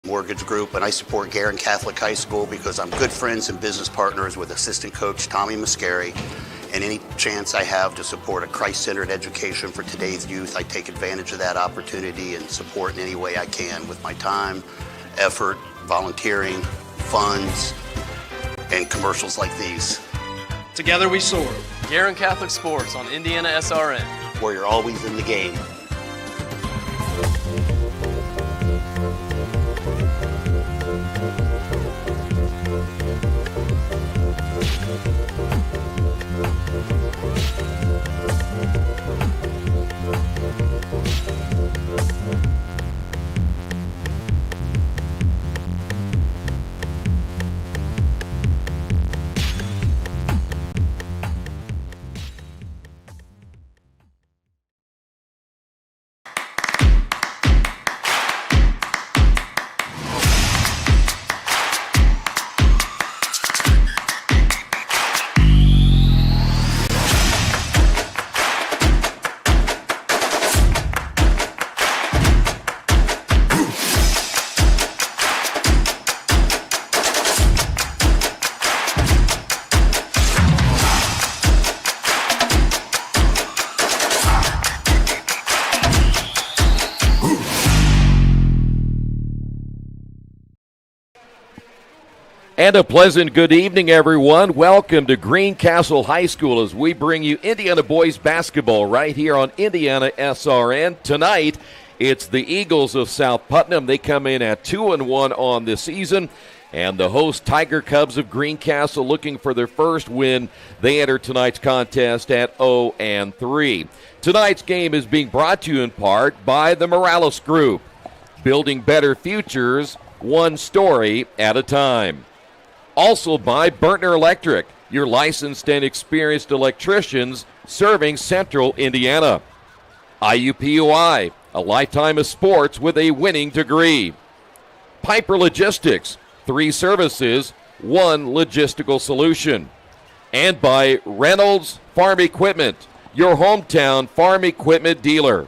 Mortgage Group, and I support Garin Catholic High School because I'm good friends and business partners with assistant coach Tommy Muscari. And any chance I have to support a Christ-centered education for today's youth, I take advantage of that opportunity and support in any way I can with my time, effort, volunteering, funds, and commercials like these. Together we soar. Garin Catholic Sports on IndianaSRN, where you're always in the game. And a pleasant good evening, everyone. Welcome to Greencastle High School as we bring you Indiana boys basketball right here on IndianaSRN. Tonight, it's the Eagles of South Putnam. They come in at 2-1 on the season. And the host Tiger Cubs of Greencastle looking for their first win. They enter tonight's contest at 0-3. Tonight's game is being brought to you in part by the Morales Group. Building better futures, one story at a time. Also by Burtner Electric, your licensed and experienced electricians serving Central Indiana. IUPUI, a lifetime of sports with a winning degree. Piper Logistics, 3 services, 1 logistical solution. And by Reynolds Farm Equipment, your hometown farm equipment dealer.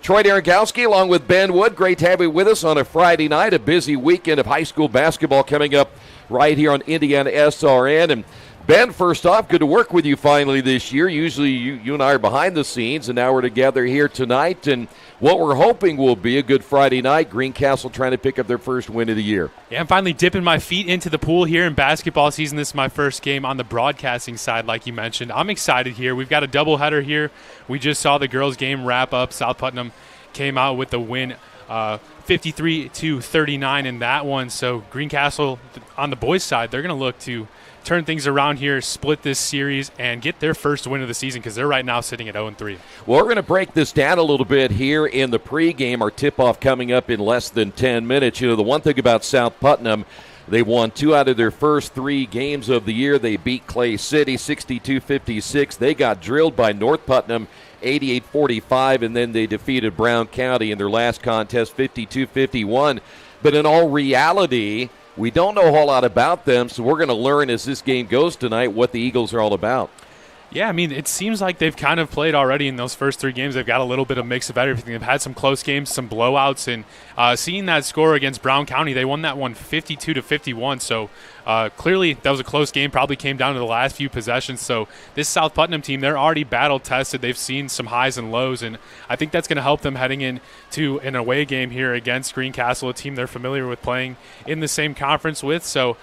Troy Darengowski along with Ben Wood. Great to have you with us on a Friday night, a busy weekend of high school basketball coming up right here on IndianaSRN. And Ben, first off, good to work with you finally this year. Usually you and I are behind the scenes, and now we're together here tonight. And what we're hoping will be a good Friday night. Greencastle trying to pick up their first win of the year. Yeah, I'm finally dipping my feet into the pool here in basketball season. This is my first game on the broadcasting side, like you mentioned. I'm excited here. We've got a doubleheader here. We just saw the girls' game wrap up. South Putnam came out with the win 53-39 in that one. So Greencastle on the boys' side, they're going to look to turn things around here, split this series, and get their first win of the season because they're right now sitting at 0-3. Well, we're going to break this down a little bit here in the pregame. Our tip-off coming up in less than 10 minutes. You know, the one thing about South Putnam, they won 2 out of their first 3 games of the year. They beat Clay City 62-56. They got drilled by North Putnam 88-45, and then they defeated Brown County in their last contest 52-51. But in all reality, we don't know a whole lot about them, so we're going to learn as this game goes tonight what the Eagles are all about. Yeah, I mean, it seems like they've kind of played already in those first 3 games. They've got a little bit of mix of everything. They've had some close games, some blowouts, and seeing that score against Brown County, they won that one 52-51. So clearly that was a close game, probably came down to the last few possessions. So this South Putnam team, they're already battle-tested. They've seen some highs and lows, and I think that's going to help them heading into an away game here against Greencastle, a team they're familiar with playing in the same conference with. So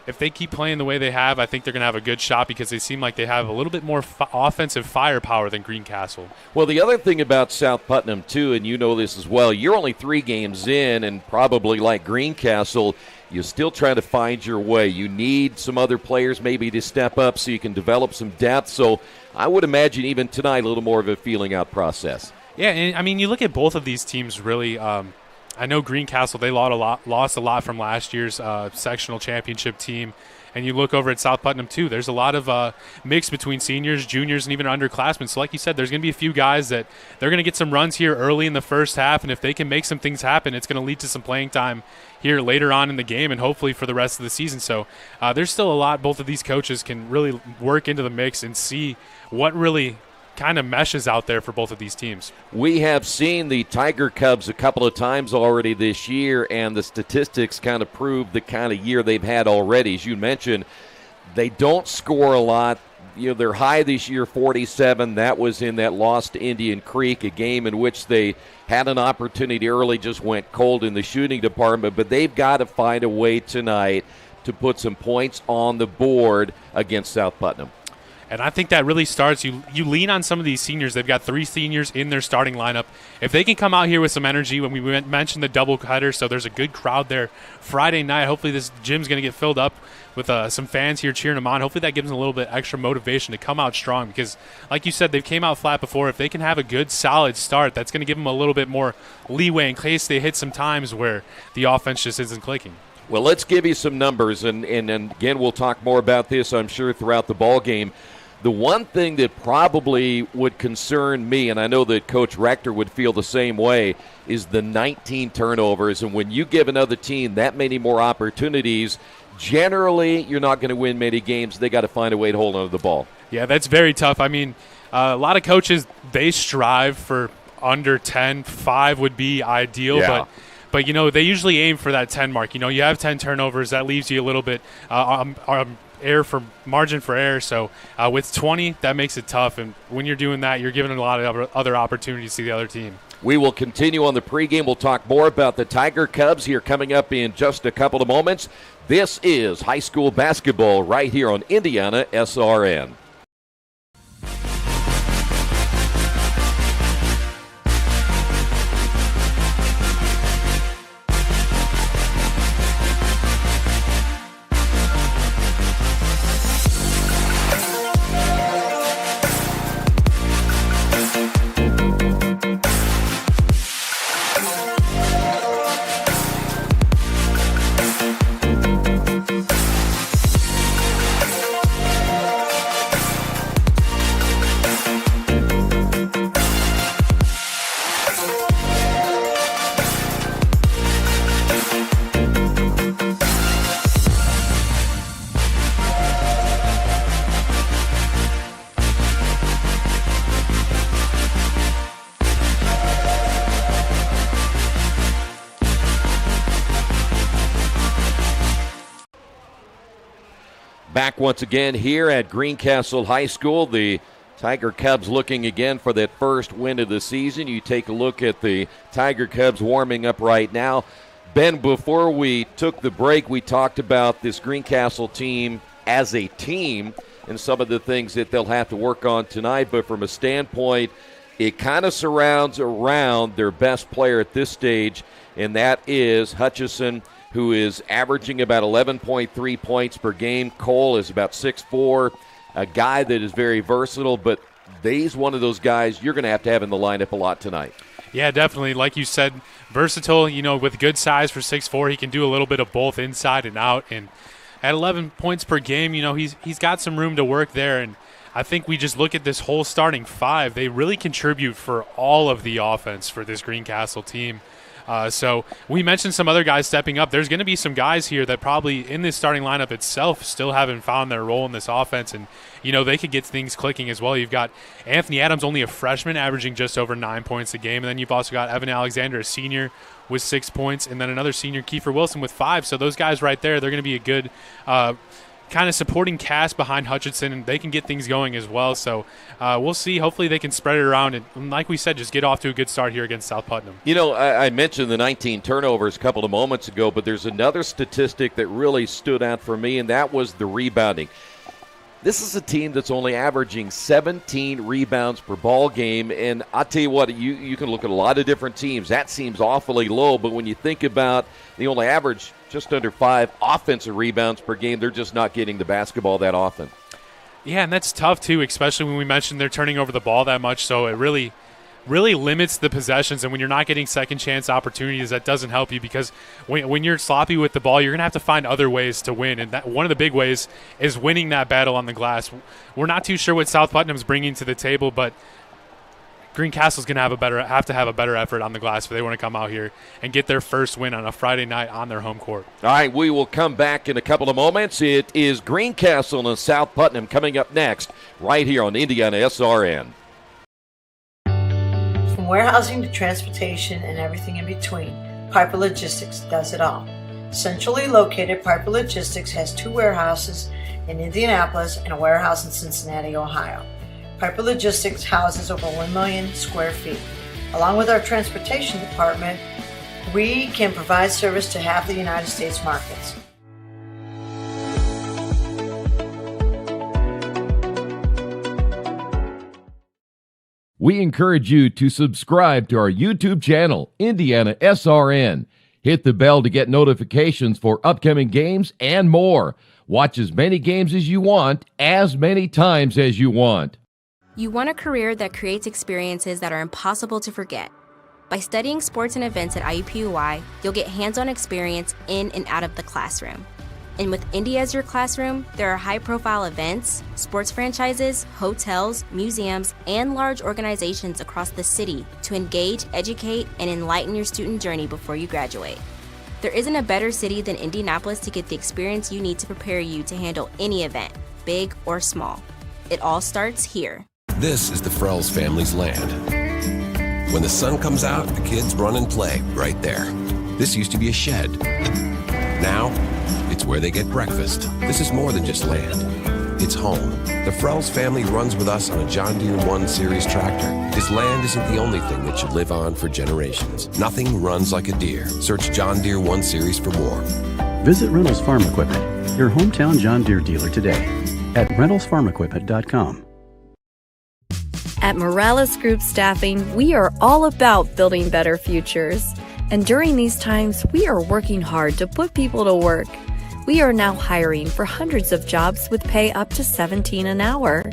if they keep playing the way they have, I think they're going to have a good shot because they seem like they have a little bit more offensive firepower than Greencastle. Well, the other thing about South Putnam, too, and you know this as well, you're only 3 games in, and probably like Greencastle, you're still trying to find your way. You need some other players maybe to step up so you can develop some depth. So I would imagine even tonight a little more of a feeling out process. Yeah, and I mean, you look at both of these teams really. I know Greencastle, they lost a lot from last year's sectional championship team. And you look over at South Putnam, too. There's a lot of mix between seniors, juniors, and even underclassmen. So like you said, there's going to be a few guys that they're going to get some runs here early in the first half. And if they can make some things happen, it's going to lead to some playing time here later on in the game and hopefully for the rest of the season. So there's still a lot both of these coaches can really work into the mix and see what really kind of meshes out there for both of these teams. We have seen the Tiger Cubs a couple of times already this year, and the statistics kind of prove the kind of year they've had already. As you mentioned, they don't score a lot. They're high this year, 47. That was in that loss to Indian Creek, a game in which they had an opportunity early, just went cold in the shooting department. But they've got to find a way tonight to put some points on the board against South Putnam. And I think that really starts, you lean on some of these seniors. They've got 3 seniors in their starting lineup. If they can come out here with some energy, when we mentioned the doubleheader, so there's a good crowd there Friday night. Hopefully this gym's going to get filled up with some fans here cheering them on. Hopefully that gives them a little bit extra motivation to come out strong because, like you said, they've came out flat before. If they can have a good, solid start, that's going to give them a little bit more leeway in case they hit some times where the offense just isn't clicking. Well, let's give you some numbers, and again, we'll talk more about this, I'm sure, throughout the ball game. The one thing that probably would concern me, and I know that Coach Rector would feel the same way, is the 19 turnovers. And when you give another team that many more opportunities, generally you're not going to win many games. They got to find a way to hold on to the ball. Yeah, that's very tough. I mean, a lot of coaches, they strive for under 10. 5 would be ideal, Yeah. But they usually aim for that 10 mark. You have 10 turnovers. That leaves you a little bit margin for error. So with 20, that makes it tough. And when you're doing that, you're giving a lot of other opportunities to the other team. We will continue on the pregame. We'll talk more about the Tiger Cubs here coming up in just a couple of moments. This is high school basketball right here on IndianaSRN. Back once again here at Greencastle High School. The Tiger Cubs looking again for that first win of the season. You take a look at the Tiger Cubs warming up right now. Ben, before we took the break, we talked about this Greencastle team as a team and some of the things that they'll have to work on tonight. But from a standpoint, it kind of surrounds around their best player at this stage, and that is Hutchison, who is averaging about 11.3 points per game. Cole is about 6'4", a guy that is very versatile, but he's one of those guys you're going to have in the lineup a lot tonight. Yeah, definitely. Like you said, versatile, with good size for 6'4", he can do a little bit of both inside and out. And at 11 points per game, he's got some room to work there. And I think we just look at this whole starting 5. They really contribute for all of the offense for this Greencastle team. So we mentioned some other guys stepping up. There's going to be some guys here that probably in this starting lineup itself still haven't found their role in this offense. And, they could get things clicking as well. You've got Anthony Adams, only a freshman, averaging just over 9 points a game. And then you've also got Evan Alexander, a senior, with 6 points. And then another senior, Kiefer Wilson, with 5. So those guys right there, they're going to be a good kind of supporting cast behind Hutchinson, and they can get things going as well. So we'll see. Hopefully they can spread it around, and like we said, just get off to a good start here against South Putnam. I mentioned the 19 turnovers a couple of moments ago, but there's another statistic that really stood out for me, and that was the rebounding. This is a team that's only averaging 17 rebounds per ball game, and I'll tell you what, you can look at a lot of different teams. That seems awfully low, but when you think about the only average just under 5 offensive rebounds per game, they're just not getting the basketball that often. Yeah, and that's tough too, especially when we mentioned they're turning over the ball that much, so it really limits the possessions. And when you're not getting second chance opportunities, that doesn't help you, because when you're sloppy with the ball, you're going to have to find other ways to win. And that one of the big ways is winning that battle on the glass. We're not too sure what South Putnam's bringing to the table, but Greencastle's going to have to have a better effort on the glass if they want to come out here and get their first win on a Friday night on their home court. All right, we will come back in a couple of moments. It is Greencastle and South Putnam coming up next right here on IndianaSRN. warehousing to transportation and everything in between, Piper Logistics does it all. Centrally located, Piper Logistics has 2 warehouses in Indianapolis and a warehouse in Cincinnati, Ohio. Piper Logistics houses over 1 million square feet. Along with our transportation department, we can provide service to half the United States markets. We encourage you to subscribe to our YouTube channel, IndianaSRN. Hit the bell to get notifications for upcoming games and more. Watch as many games as you want, as many times as you want. You want a career that creates experiences that are impossible to forget. By studying sports and events at IUPUI, you'll get hands-on experience in and out of the classroom. And with Indy as your classroom, there are high-profile events, sports franchises, hotels, museums, and large organizations across the city to engage, educate, and enlighten your student journey before you graduate. There isn't a better city than Indianapolis to get the experience you need to prepare you to handle any event, big or small. It all starts here. This is the Frells family's land. When the sun comes out, the kids run and play right there. This used to be a shed. Now, it's where they get breakfast. This is more than just land. It's home. The Frells family runs with us on a John Deere 1 Series tractor. His land isn't the only thing that should live on for generations. Nothing runs like a Deere. Search John Deere 1 Series for more. Visit Reynolds Farm Equipment, your hometown John Deere dealer today at reynoldsfarmequipment.com. At Morales Group Staffing, we are all about building better futures. And during these times, we are working hard to put people to work. We are now hiring for hundreds of jobs with pay up to $17 an hour.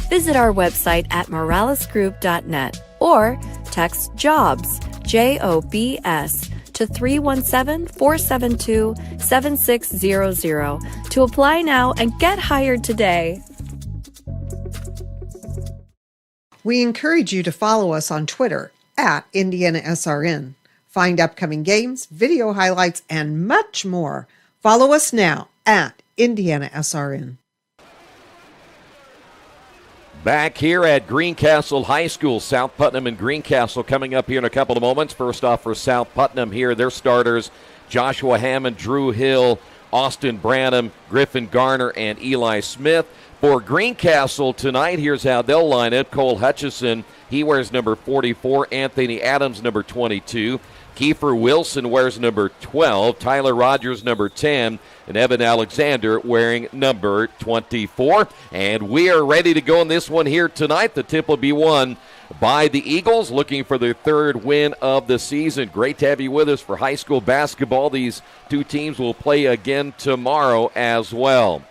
Visit our website at moralesgroup.net or text JOBS, JOBS, to 317-472-7600 to apply now and get hired today. We encourage you to follow us on Twitter at IndianaSRN. Find upcoming games, video highlights, and much more. Follow us now at IndianaSRN. Back here at Greencastle High School, South Putnam and Greencastle coming up here in a couple of moments. First off for South Putnam here, their starters, Joshua Hammond, Drew Hill, Austin Branham, Griffin Garner, and Eli Smith. For Greencastle tonight, here's how they'll line it. Cole Hutchison, he wears number 44. Anthony Adams, number 22. Kiefer Wilson wears number 12. Tyler Rogers, number 10. And Evan Alexander wearing number 24. And we are ready to go in this one here tonight. The tip will be won by the Eagles, looking for their 3rd win of the season. Great to have you with us for high school basketball. These two teams will play again tomorrow as well.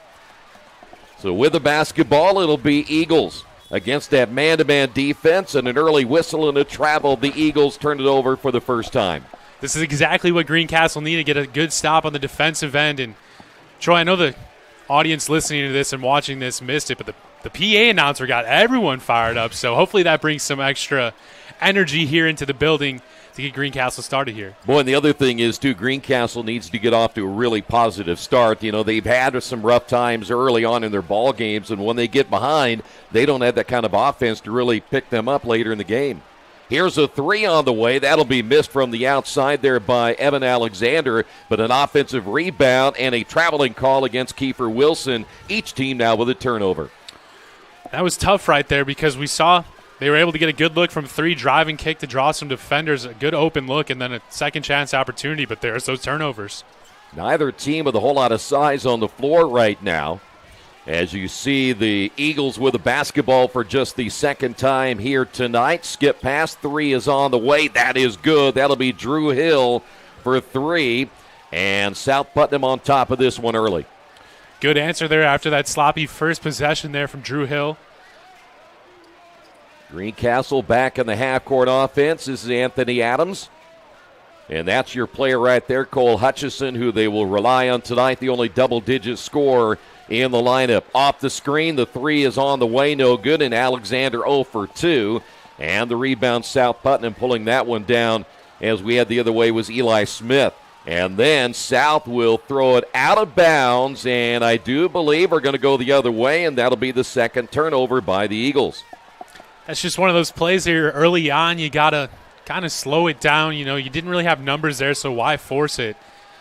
So with the basketball, it'll be Eagles against that man-to-man defense, and an early whistle and a travel. The Eagles turn it over for the first time. This is exactly what Greencastle needed, to get a good stop on the defensive end. And Troy, I know the audience listening to this and watching this missed it, but the PA announcer got everyone fired up. So hopefully that brings some extra energy here into the building to get Greencastle started here. Boy, and the other thing is, too, Greencastle needs to get off to a really positive start. You know, they've had some rough times early on in their ball games, and when they get behind, they don't have that kind of offense to really pick them up later in the game. Here's a 3 on the way. That'll be missed from the outside there by Evan Alexander, but an offensive rebound and a traveling call against Kiefer Wilson. Each team now with a turnover. That was tough right there because we saw they were able to get a good look from 3, driving kick to draw some defenders, a good open look, and then a second chance opportunity, but there's those turnovers. Neither team with a whole lot of size on the floor right now. As you see, the Eagles with the basketball for just the second time here tonight. Skip pass, 3 is on the way. That is good. That'll be Drew Hill for 3. And South Putnam on top of this one early. Good answer there after that sloppy first possession there from Drew Hill. Greencastle back in the half-court offense. This is Anthony Adams. And that's your player right there, Cole Hutchison, who they will rely on tonight, the only double-digit scorer in the lineup. Off the screen, the 3 is on the way, no good, and Alexander 0 for 2. And the rebound, South Putnam pulling that one down as we had the other way was Eli Smith. And then South will throw it out of bounds, and I do believe are going to go the other way, and that'll be the second turnover by the Eagles. That's just one of those plays here early on. You got to kind of slow it down. You didn't really have numbers there, so why force it?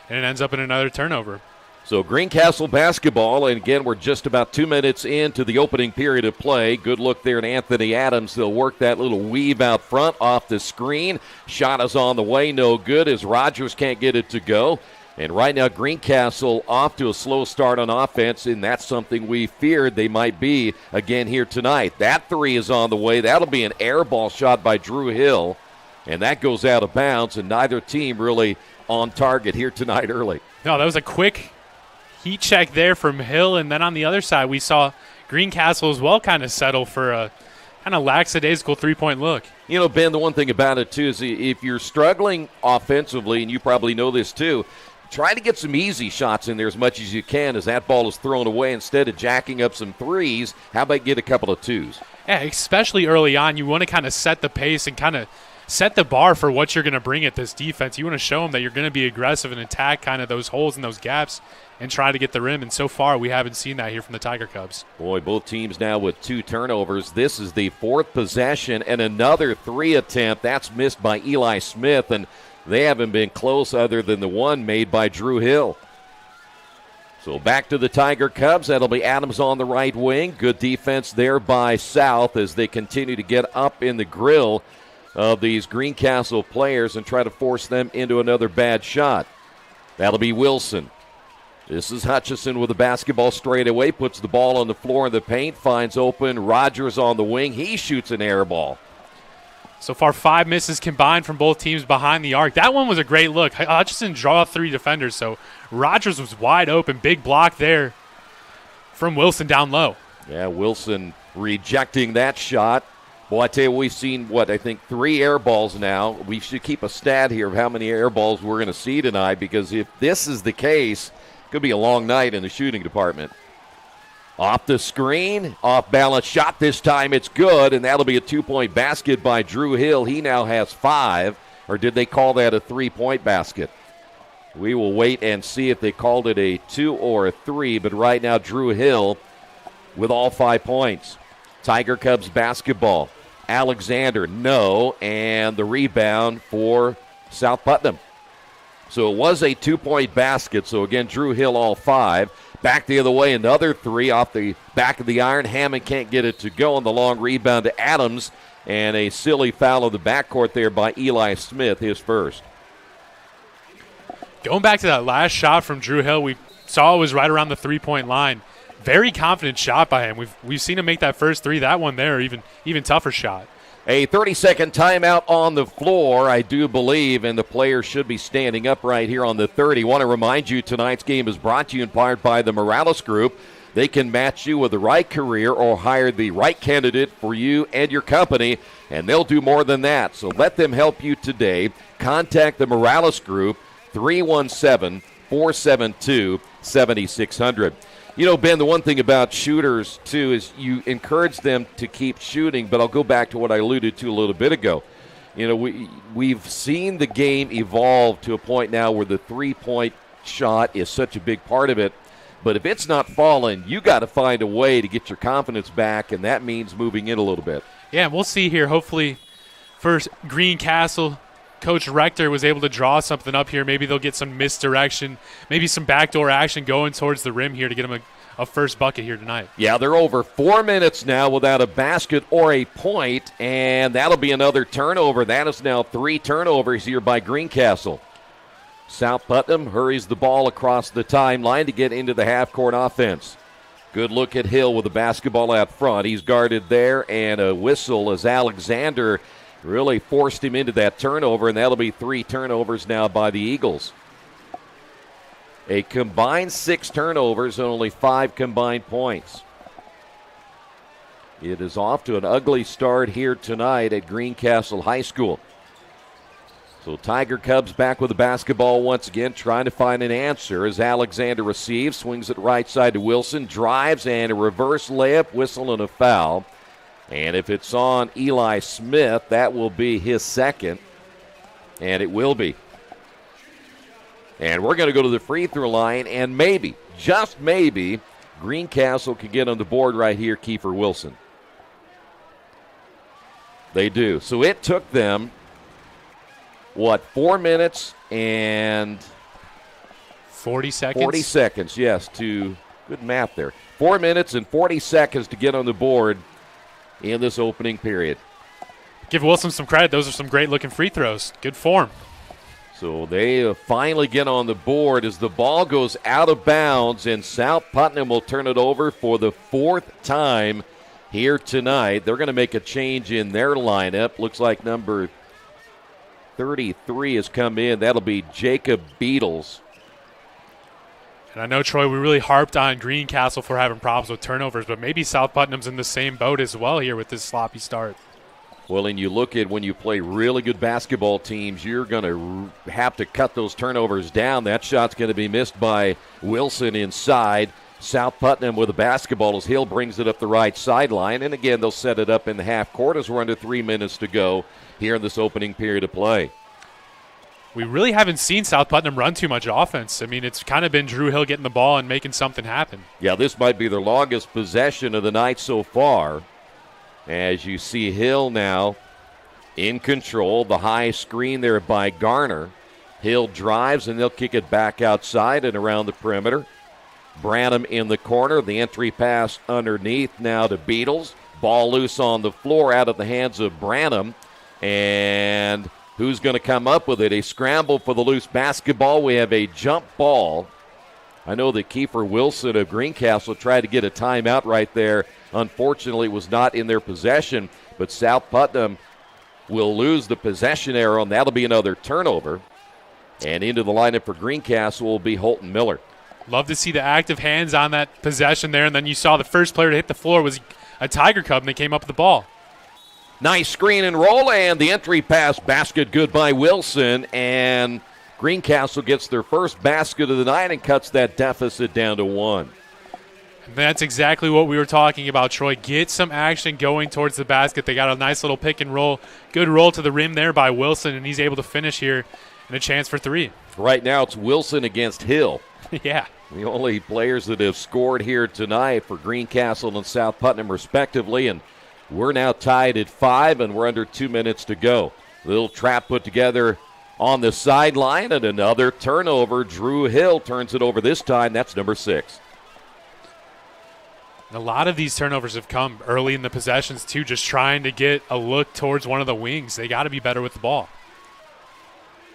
And it ends up in another turnover. So Greencastle basketball, and again, we're just about 2 minutes into the opening period of play. Good look there at Anthony Adams. They'll work that little weave out front off the screen. Shot is on the way, no good as Rogers can't get it to go. And right now, Greencastle off to a slow start on offense, and that's something we feared they might be again here tonight. That three is on the way. That'll be an air ball shot by Drew Hill, and that goes out of bounds, and neither team really on target here tonight early. No, that was a quick heat check there from Hill, and then on the other side we saw Greencastle as well kind of settle for a kind of lackadaisical three-point look. Ben, the one thing about it, too, is if you're struggling offensively, and you probably know this, too, try to get some easy shots in there as much as you can as that ball is thrown away. Instead of jacking up some threes, how about get a couple of twos? Yeah, especially early on. You want to kind of set the pace and kind of set the bar for what you're going to bring at this defense. You want to show them that you're going to be aggressive and attack kind of those holes and those gaps and try to get the rim. And so far, we haven't seen that here from the Tiger Cubs. Boy, both teams now with 2 turnovers. This is the 4th possession and another 3 attempt. That's missed by Eli Smith, and they haven't been close other than the one made by Drew Hill. So back to the Tiger Cubs. That'll be Adams on the right wing. Good defense there by South as they continue to get up in the grill of these Greencastle players and try to force them into another bad shot. That'll be Wilson. This is Hutchison with the basketball straight away, puts the ball on the floor in the paint, finds open Rogers on the wing. He shoots an air ball. So far, 5 misses combined from both teams behind the arc. That one was a great look. Hutchison draw 3 defenders, so Rogers was wide open. Big block there from Wilson down low. Yeah, Wilson rejecting that shot. Boy, I tell you, we've seen, I think 3 air balls now. We should keep a stat here of how many air balls we're going to see tonight, because if this is the case, it could be a long night in the shooting department. Off the screen, off balance shot this time. It's good, and that'll be a 2-point basket by Drew Hill. He now has 5, or did they call that a 3-point basket? We will wait and see if they called it a 2 or a 3, but right now Drew Hill with all 5 points. Tiger Cubs basketball. Alexander, no, and the rebound for South Putnam. So it was a 2-point basket. So again, Drew Hill all 5. Back the other way, another 3 off the back of the iron. Hammond can't get it to go on the long rebound to Adams, and a silly foul of the backcourt there by Eli Smith, his first. Going back to that last shot from Drew Hill, we saw it was right around the 3-point line. Very confident shot by him. We've seen him make that first 3. That one there, even tougher shot. A 30-second timeout on the floor, I do believe, and the players should be standing up right here on the 30. Want to remind you, tonight's game is brought to you in part by the Morales Group. They can match you with the right career or hire the right candidate for you and your company, and they'll do more than that. So let them help you today. Contact the Morales Group, 317-472-7600. Ben, the one thing about shooters, too, is you encourage them to keep shooting, but I'll go back to what I alluded to a little bit ago. We've seen the game evolve to a point now where the 3-point shot is such a big part of it, but if it's not falling, you got to find a way to get your confidence back, and that means moving in a little bit. Yeah, we'll see here. Hopefully, first Greencastle, Coach Rector was able to draw something up here. Maybe they'll get some misdirection, maybe some backdoor action going towards the rim here to get them a first bucket here tonight. Yeah, they're over 4 minutes now without a basket or a point, and that'll be another turnover. That is now 3 turnovers here by Greencastle. South Putnam hurries the ball across the timeline to get into the half-court offense. Good look at Hill with the basketball out front. He's guarded there, and a whistle as Alexander really forced him into that turnover, and that'll be 3 turnovers now by the Eagles. A combined 6 turnovers and only 5 combined points. It is off to an ugly start here tonight at Greencastle High School. So Tiger Cubs back with the basketball once again, trying to find an answer as Alexander receives, swings it right side to Wilson, drives, and a reverse layup, whistle, and a foul. And if it's on Eli Smith, that will be his second, and it will be. And we're going to go to the free throw line, and maybe, just maybe, Greencastle can get on the board right here, Kiefer Wilson. They do. So it took them, 4 minutes and 40 seconds? 40 seconds, yes, good math there. 4 minutes and 40 seconds to get on the board in this opening period. Give Wilson some credit. Those are some great-looking free throws. Good form. So they finally get on the board as the ball goes out of bounds, and South Putnam will turn it over for the fourth time here tonight. They're going to make a change in their lineup. Looks like number 33 has come in. That'll be Jacob Beatles. And I know, Troy, we really harped on Greencastle for having problems with turnovers, but maybe South Putnam's in the same boat as well here with this sloppy start. Well, and you look at when you play really good basketball teams, you're going to have to cut those turnovers down. That shot's going to be missed by Wilson inside. South Putnam with the basketball as Hill brings it up the right sideline. And again, they'll set it up in the half court as we're under 3 minutes to go here in this opening period of play. We really haven't seen South Putnam run too much offense. I mean, it's kind of been Drew Hill getting the ball and making something happen. Yeah, this might be their longest possession of the night so far. As you see Hill now in control, the high screen there by Garner. Hill drives, and they'll kick it back outside and around the perimeter. Branham in the corner, the entry pass underneath now to Beatles. Ball loose on the floor out of the hands of Branham. And who's going to come up with it? A scramble for the loose basketball. We have a jump ball. I know that Kiefer Wilson of Greencastle tried to get a timeout right there. Unfortunately, it was not in their possession, but South Putnam will lose the possession arrow, and that'll be another turnover. And into the lineup for Greencastle will be Holton Miller. Love to see the active hands on that possession there, and then you saw the first player to hit the floor was a Tiger Cub, and they came up with the ball. Nice screen and roll, and the entry pass basket good by Wilson, and Greencastle gets their first basket of the night and cuts that deficit down to 1. And that's exactly what we were talking about, Troy. Get some action going towards the basket. They got a nice little pick and roll. Good roll to the rim there by Wilson, and he's able to finish here and a chance for 3. Right now it's Wilson against Hill. Yeah. The only players that have scored here tonight for Greencastle and South Putnam respectively, and we're now tied at 5, and we're under 2 minutes to go. Little trap put together on the sideline, and another turnover. Drew Hill turns it over this time. That's number 6. A lot of these turnovers have come early in the possessions, too, just trying to get a look towards one of the wings. They got to be better with the ball.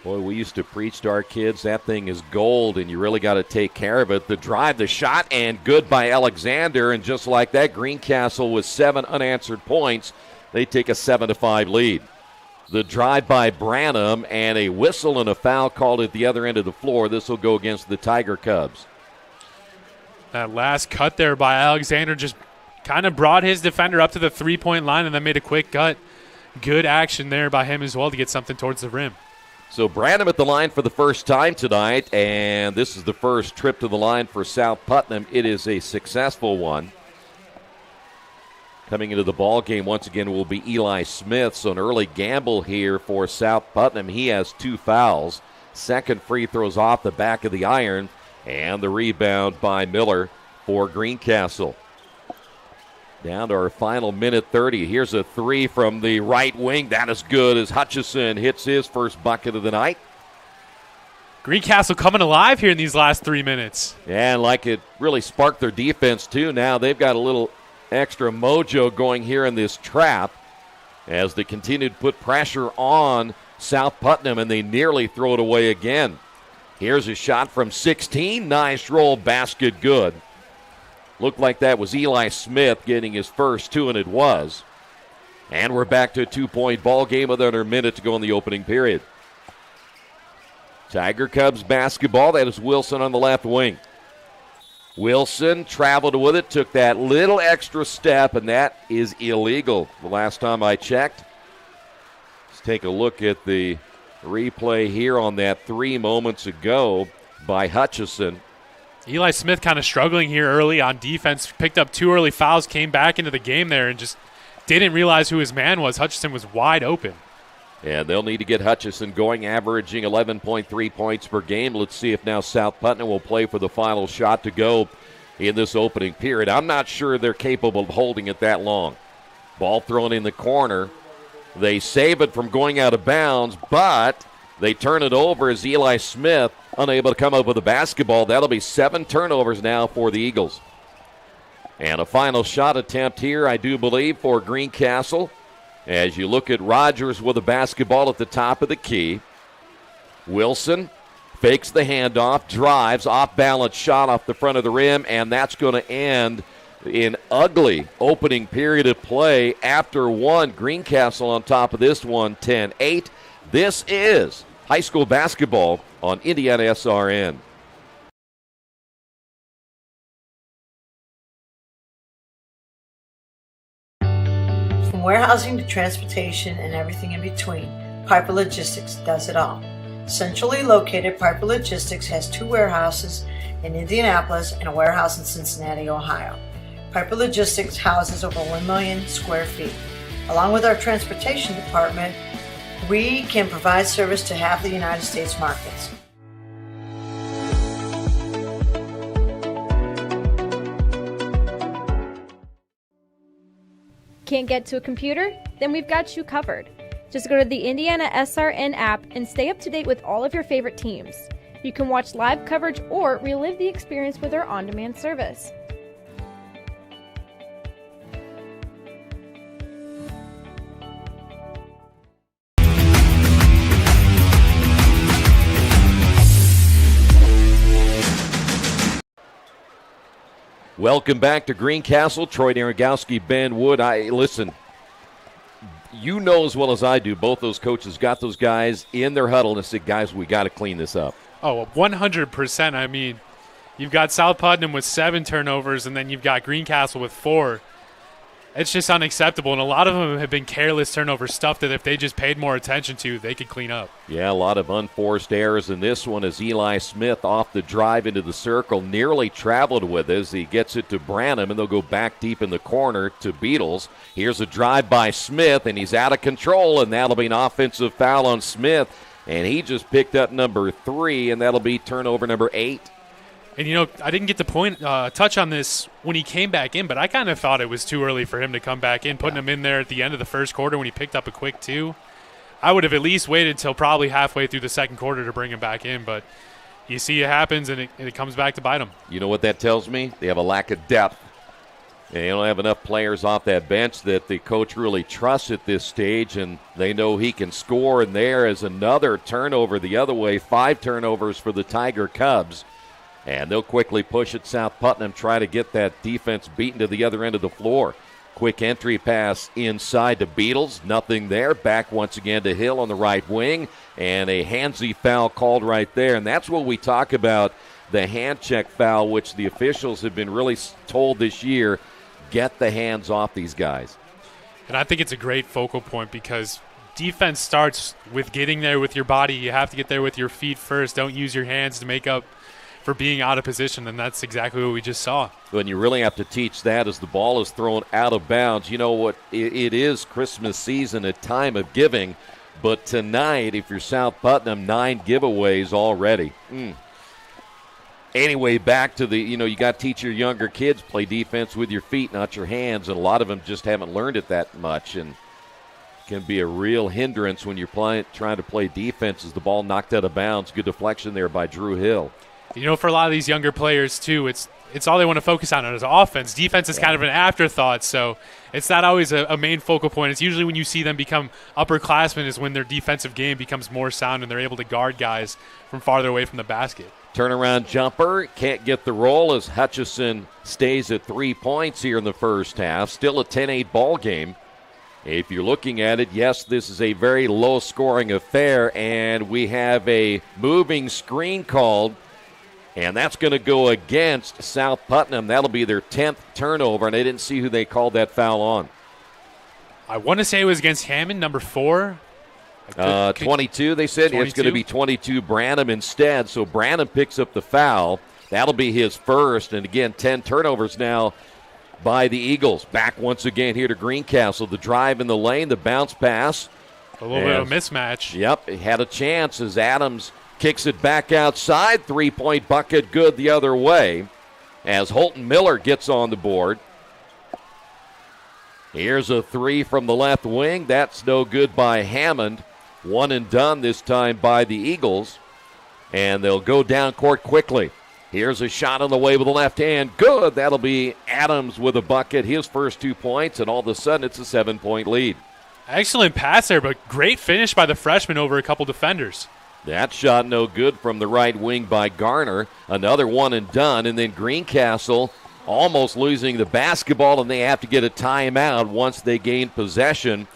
Boy, we used to preach to our kids that thing is gold, and you really got to take care of it. The drive, the shot, and good by Alexander. And just like that, Greencastle with 7 unanswered points. They take a 7-5 lead. The drive by Branham, and a whistle and a foul called at the other end of the floor. This will go against the Tiger Cubs. That last cut there by Alexander just kind of brought his defender up to the three-point line and then made a quick cut. Good action there by him as well to get something towards the rim. So Branham at the line for the first time tonight, and this is the first trip to the line for South Putnam. It is a successful one. Coming into the ball game once again will be Eli Smith. So an early gamble here for South Putnam. He has 2 fouls. Second free throws off the back of the iron, and the rebound by Miller for Greencastle. Down to our final minute 30. Here's a 3 from the right wing. That is good as Hutchison hits his first bucket of the night. Greencastle coming alive here in these last 3 minutes. And like it really sparked their defense too. Now they've got a little extra mojo going here in this trap as they continue to put pressure on South Putnam, and they nearly throw it away again. Here's a shot from 16. Nice roll, basket good. Looked like that was Eli Smith getting his first 2, and it was. And we're back to a 2-point ball game with under a minute to go in the opening period. Tiger Cubs basketball. That is Wilson on the left wing. Wilson traveled with it, took that little extra step, and that is illegal the last time I checked. Let's take a look at the replay here on that 3 moments ago by Hutchison. Eli Smith kind of struggling here early on defense, picked up 2 early fouls, came back into the game there and just didn't realize who his man was. Hutchison was wide open. And they'll need to get Hutchison going, averaging 11.3 points per game. Let's see if now South Putnam will play for the final shot to go in this opening period. I'm not sure they're capable of holding it that long. Ball thrown in the corner. They save it from going out of bounds, but they turn it over as Eli Smith unable to come up with a basketball. That'll be 7 turnovers now for the Eagles. And a final shot attempt here, I do believe, for Greencastle. As you look at Rogers with a basketball at the top of the key. Wilson fakes the handoff, drives, off-balance shot off the front of the rim, and that's going to end in ugly opening period of play after one. Greencastle on top of this one, 10-8. This is high school basketball on IndianaSRN. From warehousing to transportation and everything in between, Piper Logistics does it all. Centrally located, Piper Logistics has 2 warehouses in Indianapolis and a warehouse in Cincinnati, Ohio. Piper Logistics houses over 1 million square feet. Along with our transportation department, we can provide service to half the United States markets. Can't get to a computer? Then we've got you covered. Just go to the IndianaSRN app and stay up to date with all of your favorite teams. You can watch live coverage or relive the experience with our on-demand service. Welcome back to Greencastle. Troy Narragowski, Ben Wood. Listen, you know as well as I do, both those coaches got those guys in their huddle and said, guys, we got to clean this up. Oh, 100%. I mean, you've got South Putnam with 7 turnovers, and then you've got Greencastle with 4. It's just unacceptable, and a lot of them have been careless turnover stuff that if they just paid more attention to, they could clean up. Yeah, a lot of unforced errors in this one as Eli Smith off the drive into the circle, nearly traveled with as he gets it to Branham, and they'll go back deep in the corner to Beatles. Here's a drive by Smith, and he's out of control, and that'll be an offensive foul on Smith, and he just picked up number 3, and that'll be turnover number 8. And, you know, I didn't get to touch on this when he came back in, but I kind of thought it was too early for him to come back in, putting him in there at the end of the first quarter when he picked up a quick 2. I would have at least waited until probably halfway through the second quarter to bring him back in, but you see it happens, and it comes back to bite him. You know what that tells me? They have a lack of depth. They don't have enough players off that bench that the coach really trusts at this stage, and they know he can score, and there is another turnover the other way, 5 turnovers for the Tiger Cubs. And they'll quickly push it South Putnam, try to get that defense beaten to the other end of the floor. Quick entry pass inside to Beatles. Nothing there. Back once again to Hill on the right wing. And a handsy foul called right there. And that's what we talk about, the hand check foul, which the officials have been really told this year, get the hands off these guys. And I think it's a great focal point because defense starts with getting there with your body. You have to get there with your feet first. Don't use your hands to make up for being out of position, and that's exactly what we just saw. When you really have to teach that as the ball is thrown out of bounds. You know what, it is Christmas season, a time of giving, but tonight, if you're South Putnam, 9 giveaways already. Anyway, back to the, you got to teach your younger kids, play defense with your feet, not your hands, and a lot of them just haven't learned it that much, and can be a real hindrance when you're trying to play defense as the ball knocked out of bounds. Good deflection there by Drew Hill. You know, for a lot of these younger players, too, it's all they want to focus on is offense. Defense is kind of an afterthought, so it's not always a main focal point. It's usually when you see them become upperclassmen is when their defensive game becomes more sound and they're able to guard guys from farther away from the basket. Turnaround jumper, can't get the roll as Hutchison stays at 3 points here in the first half. Still a 10-8 ball game. If you're looking at it, yes, this is a very low-scoring affair, and we have a moving screen called. And that's going to go against South Putnam. That'll be their 10th turnover, and I didn't see who they called that foul on. I want to say it was against Hammond, number 4. 22, they said. 22? It's going to be 22 Branham instead. So Branham picks up the foul. That'll be his first. And, again, 10 turnovers now by the Eagles. Back once again here to Greencastle. The drive in the lane, the bounce pass. A little bit of a mismatch. Yep, he had a chance as Adams kicks it back outside. 3-point bucket good the other way as Holton Miller gets on the board. Here's a three from the left wing. That's no good by Hammond. One and done this time by the Eagles. And they'll go down court quickly. Here's a shot on the way with the left hand. Good. That'll be Adams with a bucket, his first 2 points, and all of a sudden it's a 7-point lead. Excellent pass there, but great finish by the freshman over a couple defenders. That shot no good from the right wing by Garner. Another one and done, and then Greencastle almost losing the basketball, and they have to get a timeout once they gain possession.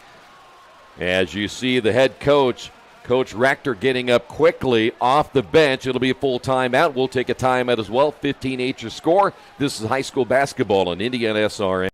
As you see the head coach, Coach Rector, getting up quickly off the bench. It'll be a full timeout. We'll take a timeout as well. 15-8 your score. This is high school basketball on IndianaSRN.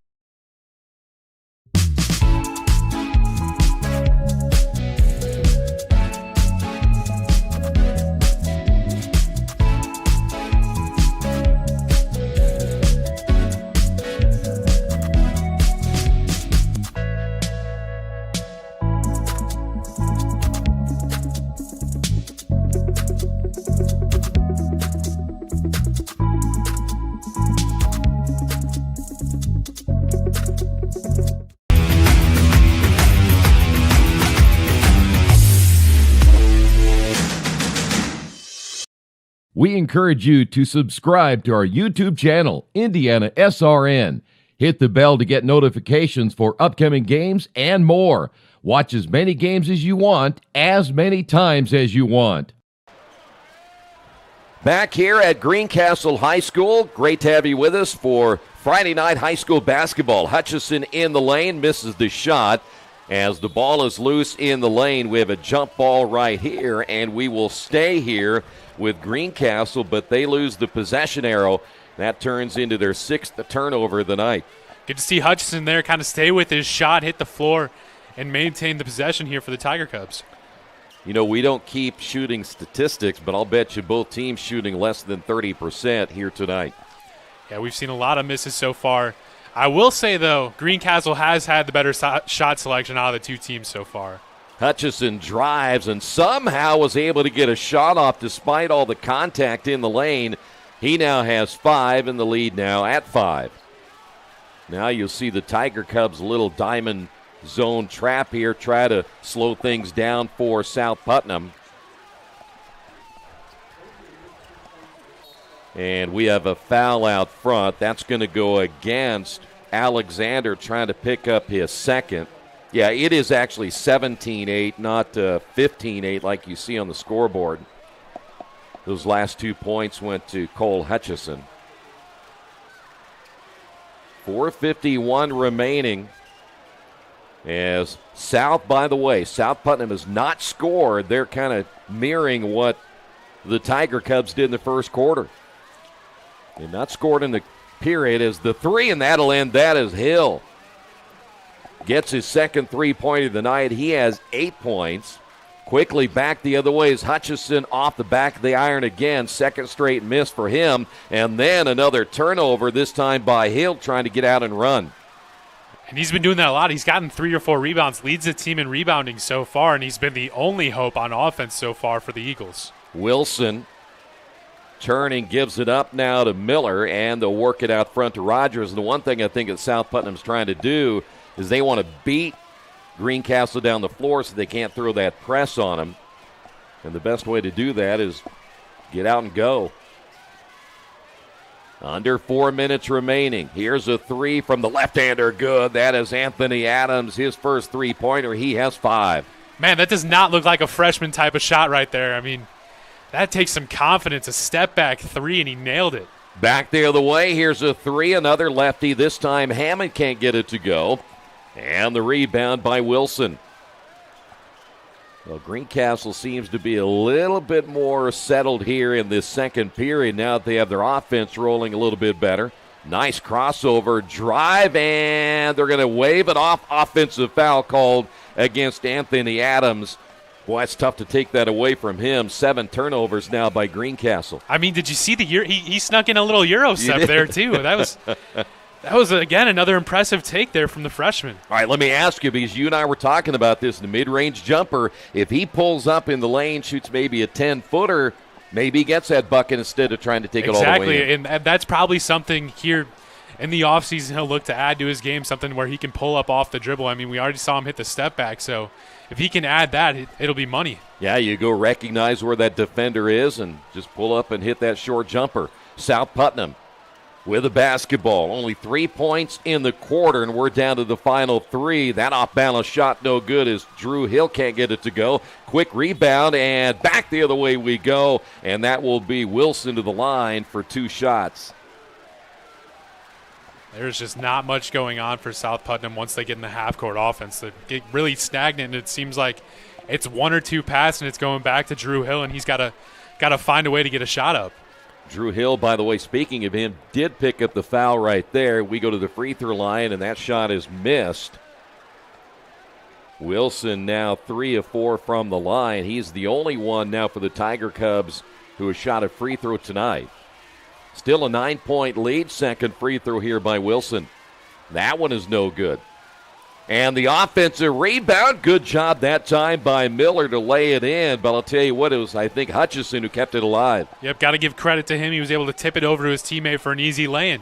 We encourage you to subscribe to our YouTube channel, IndianaSRN. Hit the bell to get notifications for upcoming games and more. Watch as many games as you want, as many times as you want. Back here at Greencastle High School, great to have you with us for Friday night high school basketball. Hutchison in the lane, misses the shot. As the ball is loose in the lane, we have a jump ball right here, and we will stay here with Greencastle, but they lose the possession arrow. That turns into their 6th turnover of the night. Good to see Hutchison there kind of stay with his shot, hit the floor, and maintain the possession here for the Tiger Cubs. You know, we don't keep shooting statistics, but I'll bet you both teams shooting less than 30% here tonight. Yeah, we've seen a lot of misses so far. I will say, though, Greencastle has had the better shot selection out of the two teams so far. Hutchison drives and somehow was able to get a shot off despite all the contact in the lane. He now has 5 in the lead now at 5. Now you'll see the Tiger Cubs' little diamond zone trap here, try to slow things down for South Putnam. And we have a foul out front. That's going to go against Alexander, trying to pick up his second. Yeah, it is actually 17-8, not 15-8 like you see on the scoreboard. Those last 2 points went to Cole Hutchison. 4:51 remaining. As South, by the way, South Putnam has not scored. They're kind of mirroring what the Tiger Cubs did in the first quarter. They've not scored in the period as the three, and that'll end that as Hill gets his second three-pointer of the night. He has 8 points. Quickly back the other way is Hutchison off the back of the iron again. Second straight miss for him. And then another turnover, this time by Hill, trying to get out and run. And he's been doing that a lot. He's gotten 3 or 4 rebounds, leads the team in rebounding so far, and he's been the only hope on offense so far for the Eagles. Wilson turning, gives it up now to Miller, and they'll work it out front to Rogers. And the one thing I think that South Putnam's trying to do is they want to beat Greencastle down the floor so they can't throw that press on them. And the best way to do that is get out and go. Under 4 minutes remaining. Here's a three from the left-hander. Good. That is Anthony Adams, his first three-pointer. He has 5. Man, that does not look like a freshman type of shot right there. I mean, that takes some confidence. A step-back 3, and he nailed it. Back the other way. Here's a three. Another lefty. This time Hammond can't get it to go. And the rebound by Wilson. Well, Greencastle seems to be a little bit more settled here in this second period now that they have their offense rolling a little bit better. Nice crossover, drive, and they're going to wave it off. Offensive foul called against Anthony Adams. Boy, it's tough to take that away from him. 7 turnovers now by Greencastle. I mean, did you see the he snuck in a little Euro step there, too. That was, again, another impressive take there from the freshman. All right, let me ask you, because you and I were talking about this, the mid-range jumper, if he pulls up in the lane, shoots maybe a 10-footer, maybe he gets that bucket instead of trying to take it all the way in. Exactly, and that's probably something here in the offseason he'll look to add to his game, something where he can pull up off the dribble. I mean, we already saw him hit the step back, so if he can add that, it'll be money. Yeah, you go recognize where that defender is and just pull up and hit that short jumper. South Putnam with the basketball. Only 3 points in the quarter, and we're down to the final 3. That off-balance shot no good as Drew Hill can't get it to go. Quick rebound, and back the other way we go, and that will be Wilson to the line for 2 shots. There's just not much going on for South Putnam once they get in the half-court offense. They get really stagnant, and it seems like it's 1 or 2 passes, and it's going back to Drew Hill, and he's got to find a way to get a shot up. Drew Hill, by the way, speaking of him, did pick up the foul right there. We go to the free throw line, and that shot is missed. Wilson now 3 of 4 from the line. He's the only one now for the Tiger Cubs who has shot a free throw tonight. Still a 9-point lead. Second free throw here by Wilson. That one is no good. And the offensive rebound, good job that time by Miller to lay it in. But I'll tell you what, it was, I think, Hutchison who kept it alive. Yep, got to give credit to him. He was able to tip it over to his teammate for an easy lay-in.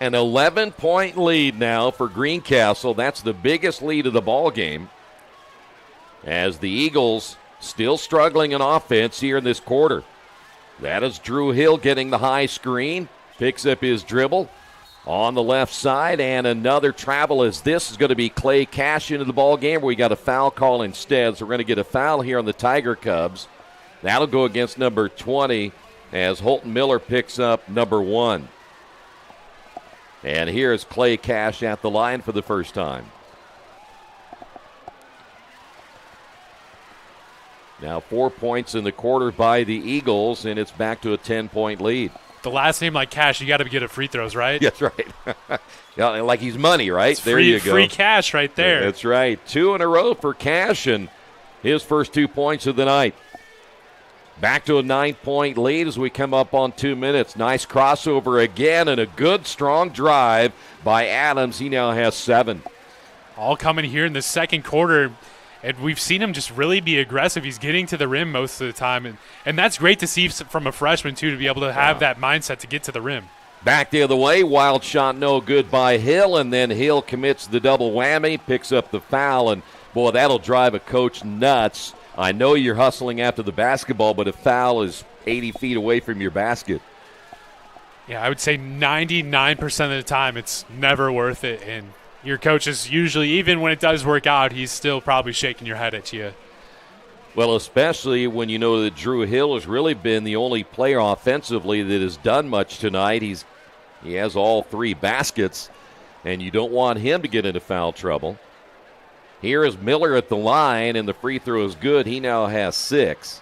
An 11-point lead now for Greencastle. That's the biggest lead of the ball game. As the Eagles still struggling in offense here in this quarter. That is Drew Hill getting the high screen. Picks up his dribble on the left side, and another travel as this is going to be Clay Cash into the ball game where we got a foul call instead. So we're going to get a foul here on the Tiger Cubs. That'll go against number 20 as Holton Miller picks up number 1. And here's Clay Cash at the line for the first time. Now 4 points in the quarter by the Eagles, and it's back to a 10-point lead. The last name like Cash, you got to get at free throws, right? That's right. Yeah, like he's money, right? It's there free, you go. Free cash right there. That's right. 2 in a row for Cash, and his first 2 points of the night. Back to a 9-point lead as we come up on 2 minutes. Nice crossover again, and a good, strong drive by Adams. He now has 7. All coming here in the second quarter. And we've seen him just really be aggressive. He's getting to the rim most of the time. And that's great to see from a freshman, too, to be able to have that mindset to get to the rim. Back the other way. Wild shot no good by Hill. And then Hill commits the double whammy, picks up the foul. And, boy, that'll drive a coach nuts. I know you're hustling after the basketball, but a foul is 80 feet away from your basket. Yeah, I would say 99% of the time it's never worth it. And your coach is usually, even when it does work out, he's still probably shaking your head at you. Well, especially when you know that Drew Hill has really been the only player offensively that has done much tonight. He has all 3 baskets, and you don't want him to get into foul trouble. Here is Miller at the line, and the free throw is good. He now has 6.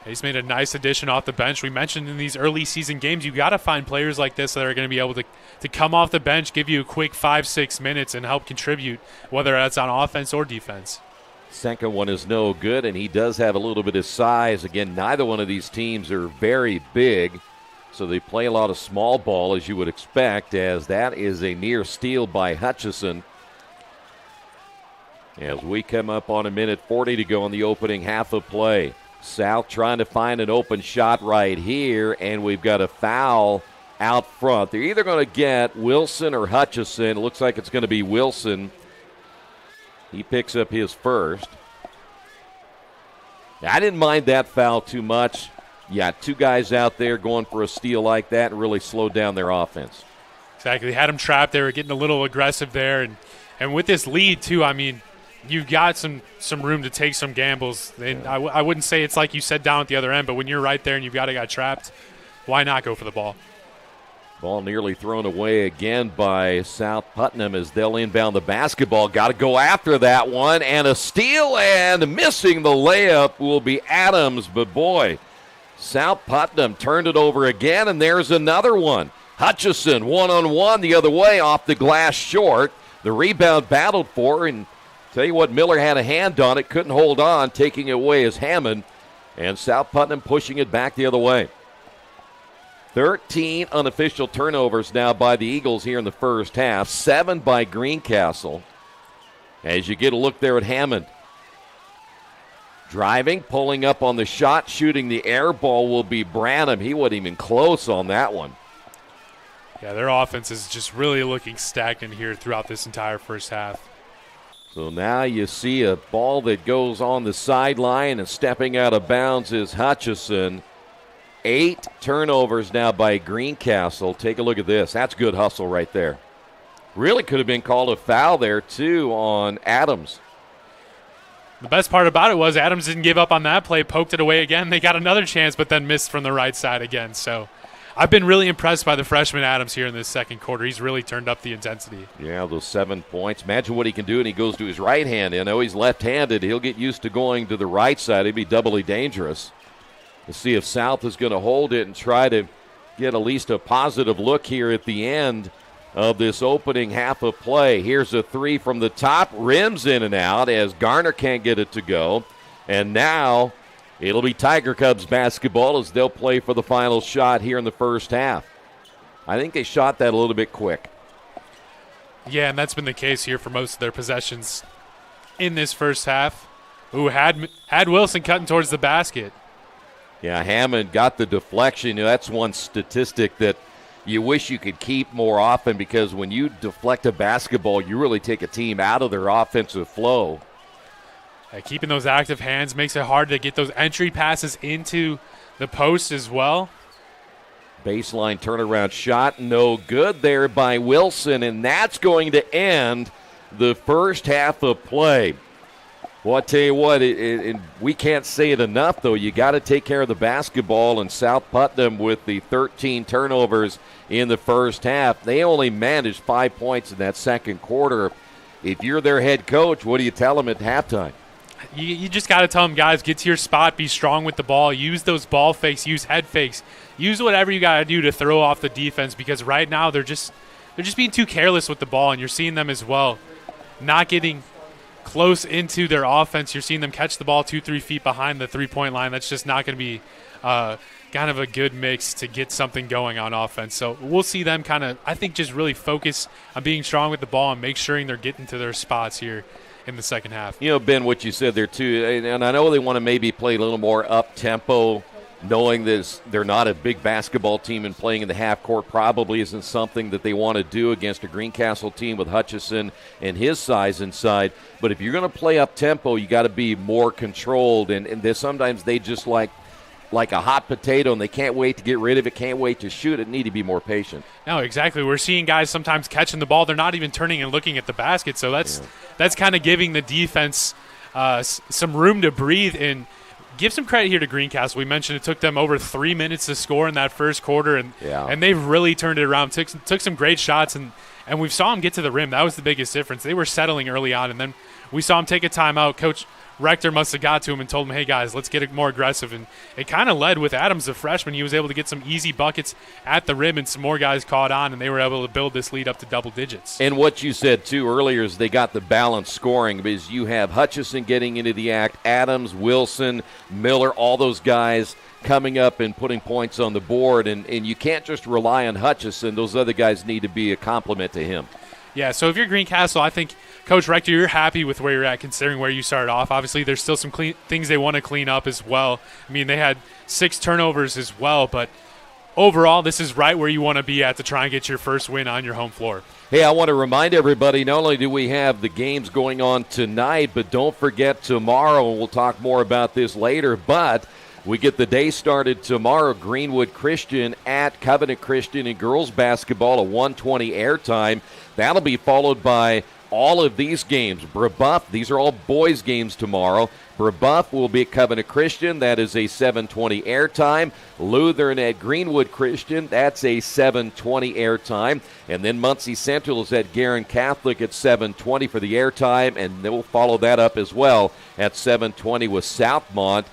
He's made a nice addition off the bench. We mentioned in these early season games, you got to find players like this that are going to be able to come off the bench, give you a quick 5-6 minutes, and help contribute, whether that's on offense or defense. Second one is no good, and he does have a little bit of size. Again, neither one of these teams are very big, so they play a lot of small ball, as you would expect, as that is a near steal by Hutchison. As we come up on 1:40 to go in the opening half of play. South trying to find an open shot right here, and we've got a foul out front. They're either going to get Wilson or Hutchison. It looks like it's going to be Wilson. He picks up his first. I didn't mind that foul too much. Yeah, 2 guys out there going for a steal like that and really slowed down their offense. Exactly. They had him trapped. They were getting a little aggressive there. And with this lead, too, I mean, you've got some room to take some gambles. And I wouldn't say it's like you said down at the other end, but when you're right there and you've got a guy trapped, why not go for the ball? Ball nearly thrown away again by South Putnam as they'll inbound the basketball. Got to go after that one. And a steal, and missing the layup will be Adams. But, boy, South Putnam turned it over again, and there's another one. Hutchison one-on-one the other way off the glass short. The rebound battled for, and tell you what, Miller had a hand on it, couldn't hold on, taking it away as Hammond, and South Putnam pushing it back the other way. 13 unofficial turnovers now by the Eagles here in the first half, 7 by Greencastle. As you get a look there at Hammond. Driving, pulling up on the shot, shooting the air ball will be Branham. He wasn't even close on that one. Yeah, their offense is just really looking stagnant here throughout this entire first half. So now you see a ball that goes on the sideline, and stepping out of bounds is Hutchison. 8 turnovers now by Greencastle. Take a look at this. That's good hustle right there. Really could have been called a foul there, too, on Adams. The best part about it was Adams didn't give up on that play, poked it away again. They got another chance, but then missed from the right side again. So I've been really impressed by the freshman Adams here in this second quarter. He's really turned up the intensity. Yeah, those 7 points. Imagine what he can do, and he goes to his right hand. I know he's left-handed. He'll get used to going to the right side. He'd be doubly dangerous. We'll see if South is going to hold it and try to get at least a positive look here at the end of this opening half of play. Here's a 3 from the top. Rims in and out as Garner can't get it to go. And now it'll be Tiger Cubs basketball as they'll play for the final shot here in the first half. I think they shot that a little bit quick. Yeah, and that's been the case here for most of their possessions in this first half. Ooh, had Wilson cutting towards the basket. Yeah, Hammond got the deflection. That's one statistic that you wish you could keep more often, because when you deflect a basketball, you really take a team out of their offensive flow. Keeping those active hands makes it hard to get those entry passes into the post as well. Baseline turnaround shot, no good there by Wilson, and that's going to end the first half of play. Well, I tell you what, we can't say it enough, though. You got to take care of the basketball, and South Putnam with the 13 turnovers in the first half. They only managed 5 points in that second quarter. If you're their head coach, what do you tell them at halftime? You just got to tell them, guys, get to your spot, be strong with the ball, use those ball fakes, use head fakes, use whatever you got to do to throw off the defense, because right now they're just being too careless with the ball, and you're seeing them as well not getting close into their offense. You're seeing them catch the ball 2-3 feet behind the three-point line. That's just not going to be kind of a good mix to get something going on offense. So we'll see them kind of, I think, just really focus on being strong with the ball and make sure they're getting to their spots here in the second half. You know, Ben, what you said there too, and I know they want to maybe play a little more up-tempo, knowing that they're not a big basketball team, and playing in the half court probably isn't something that they want to do against a Greencastle team with Hutchison and his size inside. But if you're going to play up-tempo, you got to be more controlled, and sometimes they just like a hot potato, and they can't wait to get rid of it, can't wait to shoot it, need to be more patient. No, exactly. We're seeing guys sometimes catching the ball. They're not even turning and looking at the basket, so that's kind of giving the defense some room to breathe. And give some credit here to Greencastle. We mentioned it took them over 3 minutes to score in that first quarter, and they've really turned it around. Took some great shots, and we saw them get to the rim. That was the biggest difference. They were settling early on, and then we saw them take a timeout. Coach Rector must have got to him and told him, hey, guys, let's get it more aggressive. And it kind of led with Adams, the freshman. He was able to get some easy buckets at the rim, and some more guys caught on, and they were able to build this lead up to double digits. And what you said, too, earlier is they got the balanced scoring, because you have Hutchison getting into the act, Adams, Wilson, Miller, all those guys coming up and putting points on the board. And you can't just rely on Hutchison. Those other guys need to be a compliment to him. Yeah, so if you're Greencastle, I think, Coach Rector, you're happy with where you're at considering where you started off. Obviously, there's still some things they want to clean up as well. I mean, they had 6 turnovers as well, but overall, this is right where you want to be at to try and get your first win on your home floor. Hey, I want to remind everybody, not only do we have the games going on tonight, but don't forget tomorrow, and we'll talk more about this later, but we get the day started tomorrow. Greenwood Christian at Covenant Christian in girls basketball, a 1:20 airtime. That'll be followed by all of these games. Brebeuf, these are all boys games tomorrow. Brebeuf will be at Covenant Christian. That is a 7:20 airtime. Lutheran at Greenwood Christian. That's a 7:20 airtime. And then Muncie Central is at Guerin Catholic at 7:20 for the airtime. And then we'll follow that up as well at 7:20 with Southmont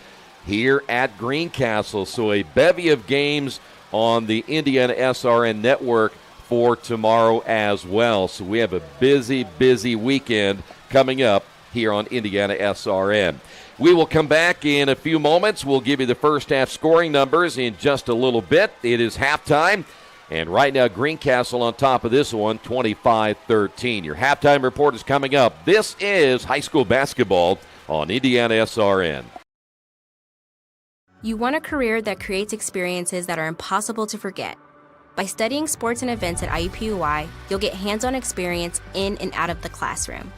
here at Greencastle. So a bevy of games on the IndianaSRN network for tomorrow as well. So we have a busy, busy weekend coming up here on IndianaSRN. We will come back in a few moments. We'll give you the first half scoring numbers in just a little bit. It is halftime, and right now Greencastle on top of this one, 25-13. Your halftime report is coming up. This is high school basketball on IndianaSRN. You want a career that creates experiences that are impossible to forget. By studying sports and events at IUPUI, you'll get hands-on experience in and out of the classroom.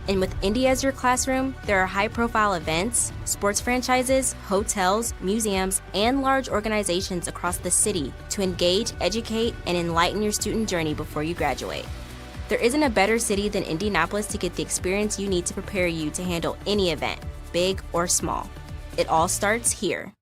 And with Indy as your classroom, there are high-profile events, sports franchises, hotels, museums, and large organizations across the city to engage, educate, and enlighten your student journey before you graduate. There isn't a better city than Indianapolis to get the experience you need to prepare you to handle any event, big or small. It all starts here.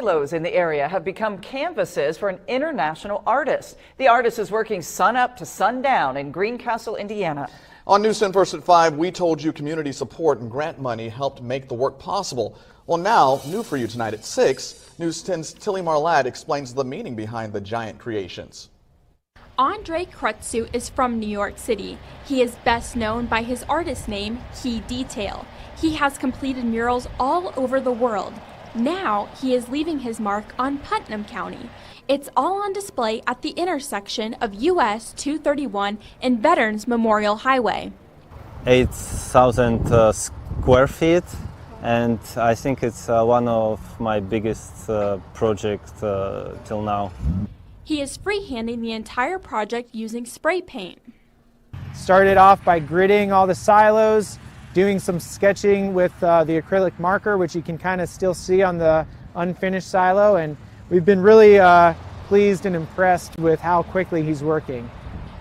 Silos in the area have become canvases for an international artist. The artist is working sun up to sundown in Greencastle, Indiana. On News 10 First at 5, we told you community support and grant money helped make the work possible. Well, now, new for you tonight at 6, News 10's Tilly Marlatt explains the meaning behind the giant creations. Andre Krutzu is from New York City. He is best known by his artist name, Key Detail. He has completed murals all over the world. Now, he is leaving his mark on Putnam County. It's all on display at the intersection of US 231 and Veterans Memorial Highway. 8,000 square feet, and I think it's one of my biggest projects till now. He is freehanding the entire project using spray paint. Started off by gridding all the silos, doing some sketching with the acrylic marker, which you can kind of still see on the unfinished silo, and we've been really pleased and impressed with how quickly he's working.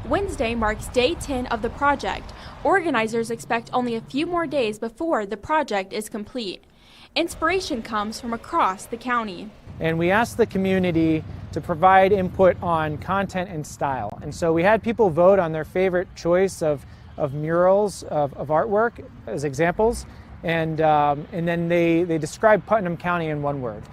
Wednesday marks day 10 of the project. Organizers expect only a few more days before the project is complete. Inspiration comes from across the county. And we asked the community to provide input on content and style. And so we had people vote on their favorite choice of murals, of artwork as examples, and then they described Putnam County in one word.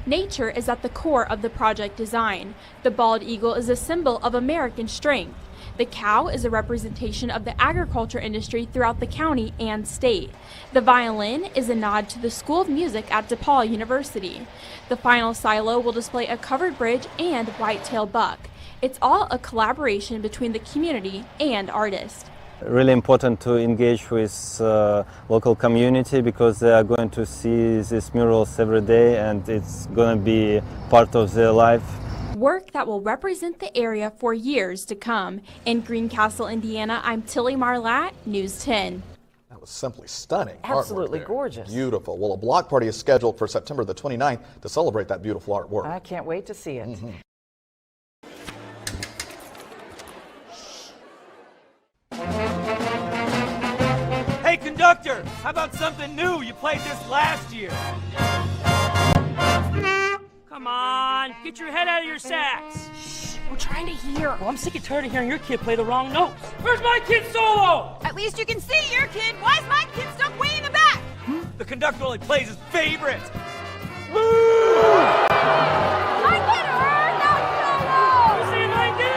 Nature is at the core of the project design. The bald eagle is a symbol of American strength. The cow is a representation of the agriculture industry throughout the county and state. The violin is a nod to the School of Music at DePaul University. The final silo will display a covered bridge and white-tailed buck. It's all a collaboration between the community and artists. Really important to engage with local community because they are going to see these murals every day and it's going to be part of their life. Work that will represent the area for years to come. In Greencastle, Indiana, I'm Tilly Marlatt, News 10. That was simply stunning. Absolutely gorgeous. Beautiful. Well, a block party is scheduled for September the 29th to celebrate that beautiful artwork. I can't wait to see it. Hey, conductor, how about something new? You played this last year. Come on, get your head out of your sacks. Shh, we're trying to hear. Well, I'm sick and tired of hearing your kid play the wrong notes. Where's my kid solo? At least you can see your kid. Why is my kid stuck way in the back? The conductor only plays his favorites. My kid heard that solo! You see my kid?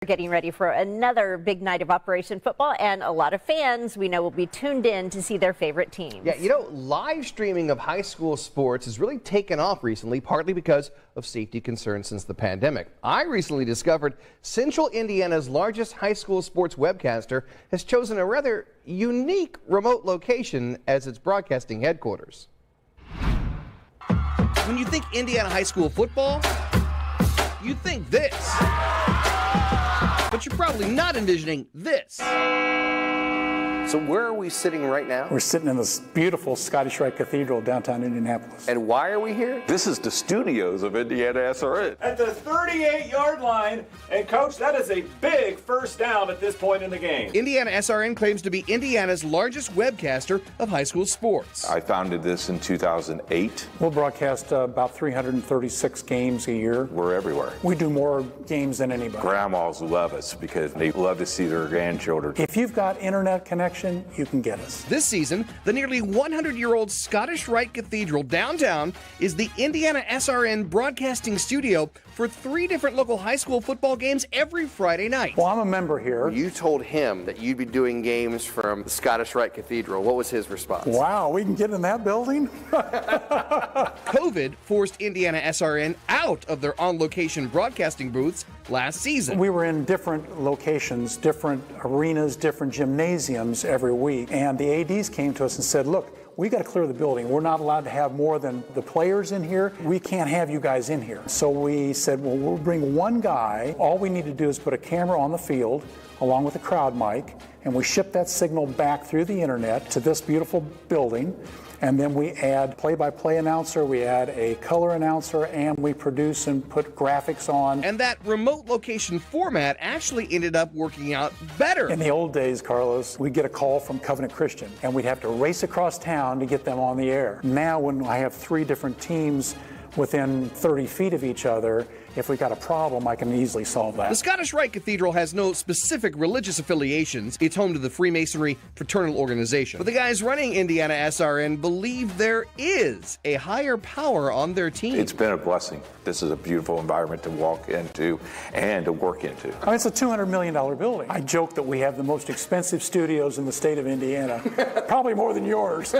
We're getting ready for another big night of Operation Football, and a lot of fans we know will be tuned in to see their favorite teams. Yeah, you know, live streaming of high school sports has really taken off recently, partly because of safety concerns since the pandemic. I recently discovered Central Indiana's largest high school sports webcaster has chosen a rather unique remote location as its broadcasting headquarters. When you think Indiana high school football, you think this. But you're probably not envisioning this. So where are we sitting right now? We're sitting in this beautiful Scottish Rite Cathedral downtown Indianapolis. And why are we here? This is the studios of IndianaSRN. At the 38-yard line, and coach, that is a big first down at this point in the game. IndianaSRN claims to be Indiana's largest webcaster of high school sports. I founded this in 2008. We'll broadcast about 336 games a year. We're everywhere. We do more games than anybody. Grandmas love us because they love to see their grandchildren. If you've got internet connection, you can get us. This season, the nearly 100-year-old Scottish Rite Cathedral downtown is the IndianaSRN broadcasting studio for 3 different local high school football games every Friday night. Well, I'm a member here. You told him that you'd be doing games from the Scottish Rite Cathedral. What was his response? Wow, we can get in that building? COVID forced IndianaSRN out of their on-location broadcasting booths last season. We were in different locations, different arenas, different gymnasiums every week, and the ADs came to us and said, look, we got to clear the building. We're not allowed to have more than the players in here. We can't have you guys in here. So we said, well, we'll bring one guy. All we need to do is put a camera on the field along with a crowd mic, and we ship that signal back through the internet to this beautiful building. And then we add play-by-play announcer, we add a color announcer, and we produce and put graphics on. And that remote location format actually ended up working out better. In the old days, Carlos, we'd get a call from Covenant Christian, and we'd have to race across town to get them on the air. Now, when I have 3 different teams within 30 feet of each other, if we got a problem, I can easily solve that. The Scottish Rite Cathedral has no specific religious affiliations. It's home to the Freemasonry fraternal organization. But the guys running IndianaSRN believe there is a higher power on their team. It's been a blessing. This is a beautiful environment to walk into and to work into. I mean, it's a $200 million building. I joke that we have the most expensive studios in the state of Indiana. Probably more than yours.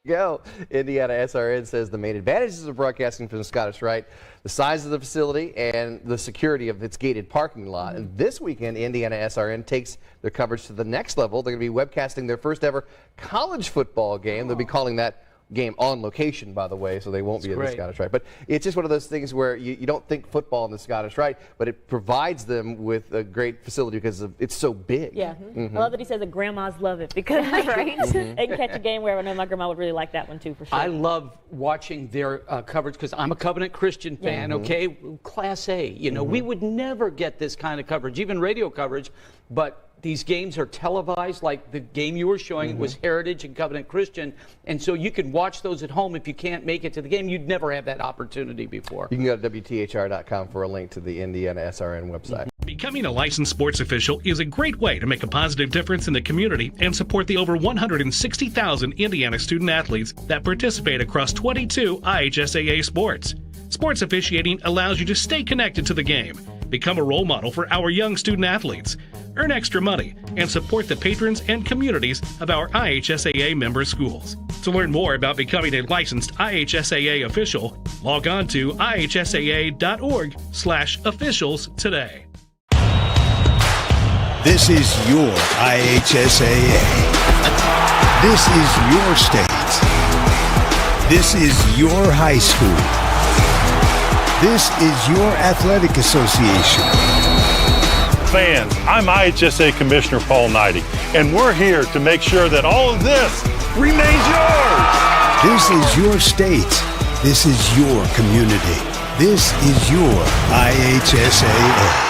Go. IndianaSRN says the main advantages of broadcasting from the Scottish Rite, the size of the facility and the security of its gated parking lot. And this weekend, IndianaSRN takes their coverage to the next level. They're going to be webcasting their first ever college football game. They'll be calling that game on location, by the way, so they won't be at the Scottish Rite. But it's just one of those things where you don't think football in the Scottish Rite, but it provides them with a great facility because it's so big. Yeah. I love that he says that grandmas love it because they can catch a game where I know my grandma would really like that one too, for sure. I love watching their coverage because I'm a Covenant Christian fan, okay? Class A. You know, we would never get this kind of coverage, even radio coverage, but these games are televised, like the game you were showing was Heritage and Covenant Christian, and so you can watch those at home if you can't make it to the game. You'd never have that opportunity before. You can go to WTHR.com for a link to the IndianaSRN website. Becoming a licensed sports official is a great way to make a positive difference in the community and support the over 160,000 Indiana student athletes that participate across 22 IHSAA sports. Sports officiating allows you to stay connected to the game, become a role model for our young student athletes, earn extra money, and support the patrons and communities of our IHSAA member schools. To learn more about becoming a licensed IHSAA official, log on to ihsaa.org/officials today. This is your IHSAA. This is your state. This is your high school. This is your athletic association. Fans, I'm IHSA Commissioner Paul Knighty, and we're here to make sure that all of this remains yours. This is your state. This is your community. This is your IHSAA.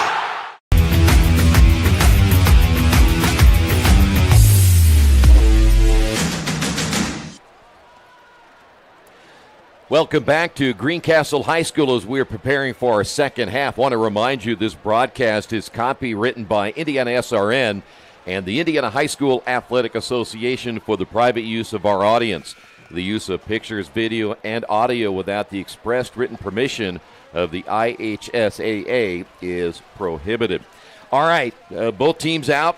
Welcome back to Greencastle High School as we are preparing for our second half. I want to remind you this broadcast is copywritten by IndianaSRN and the Indiana High School Athletic Association for the private use of our audience. The use of pictures, video, and audio without the expressed written permission of the IHSAA is prohibited. All right, both teams out,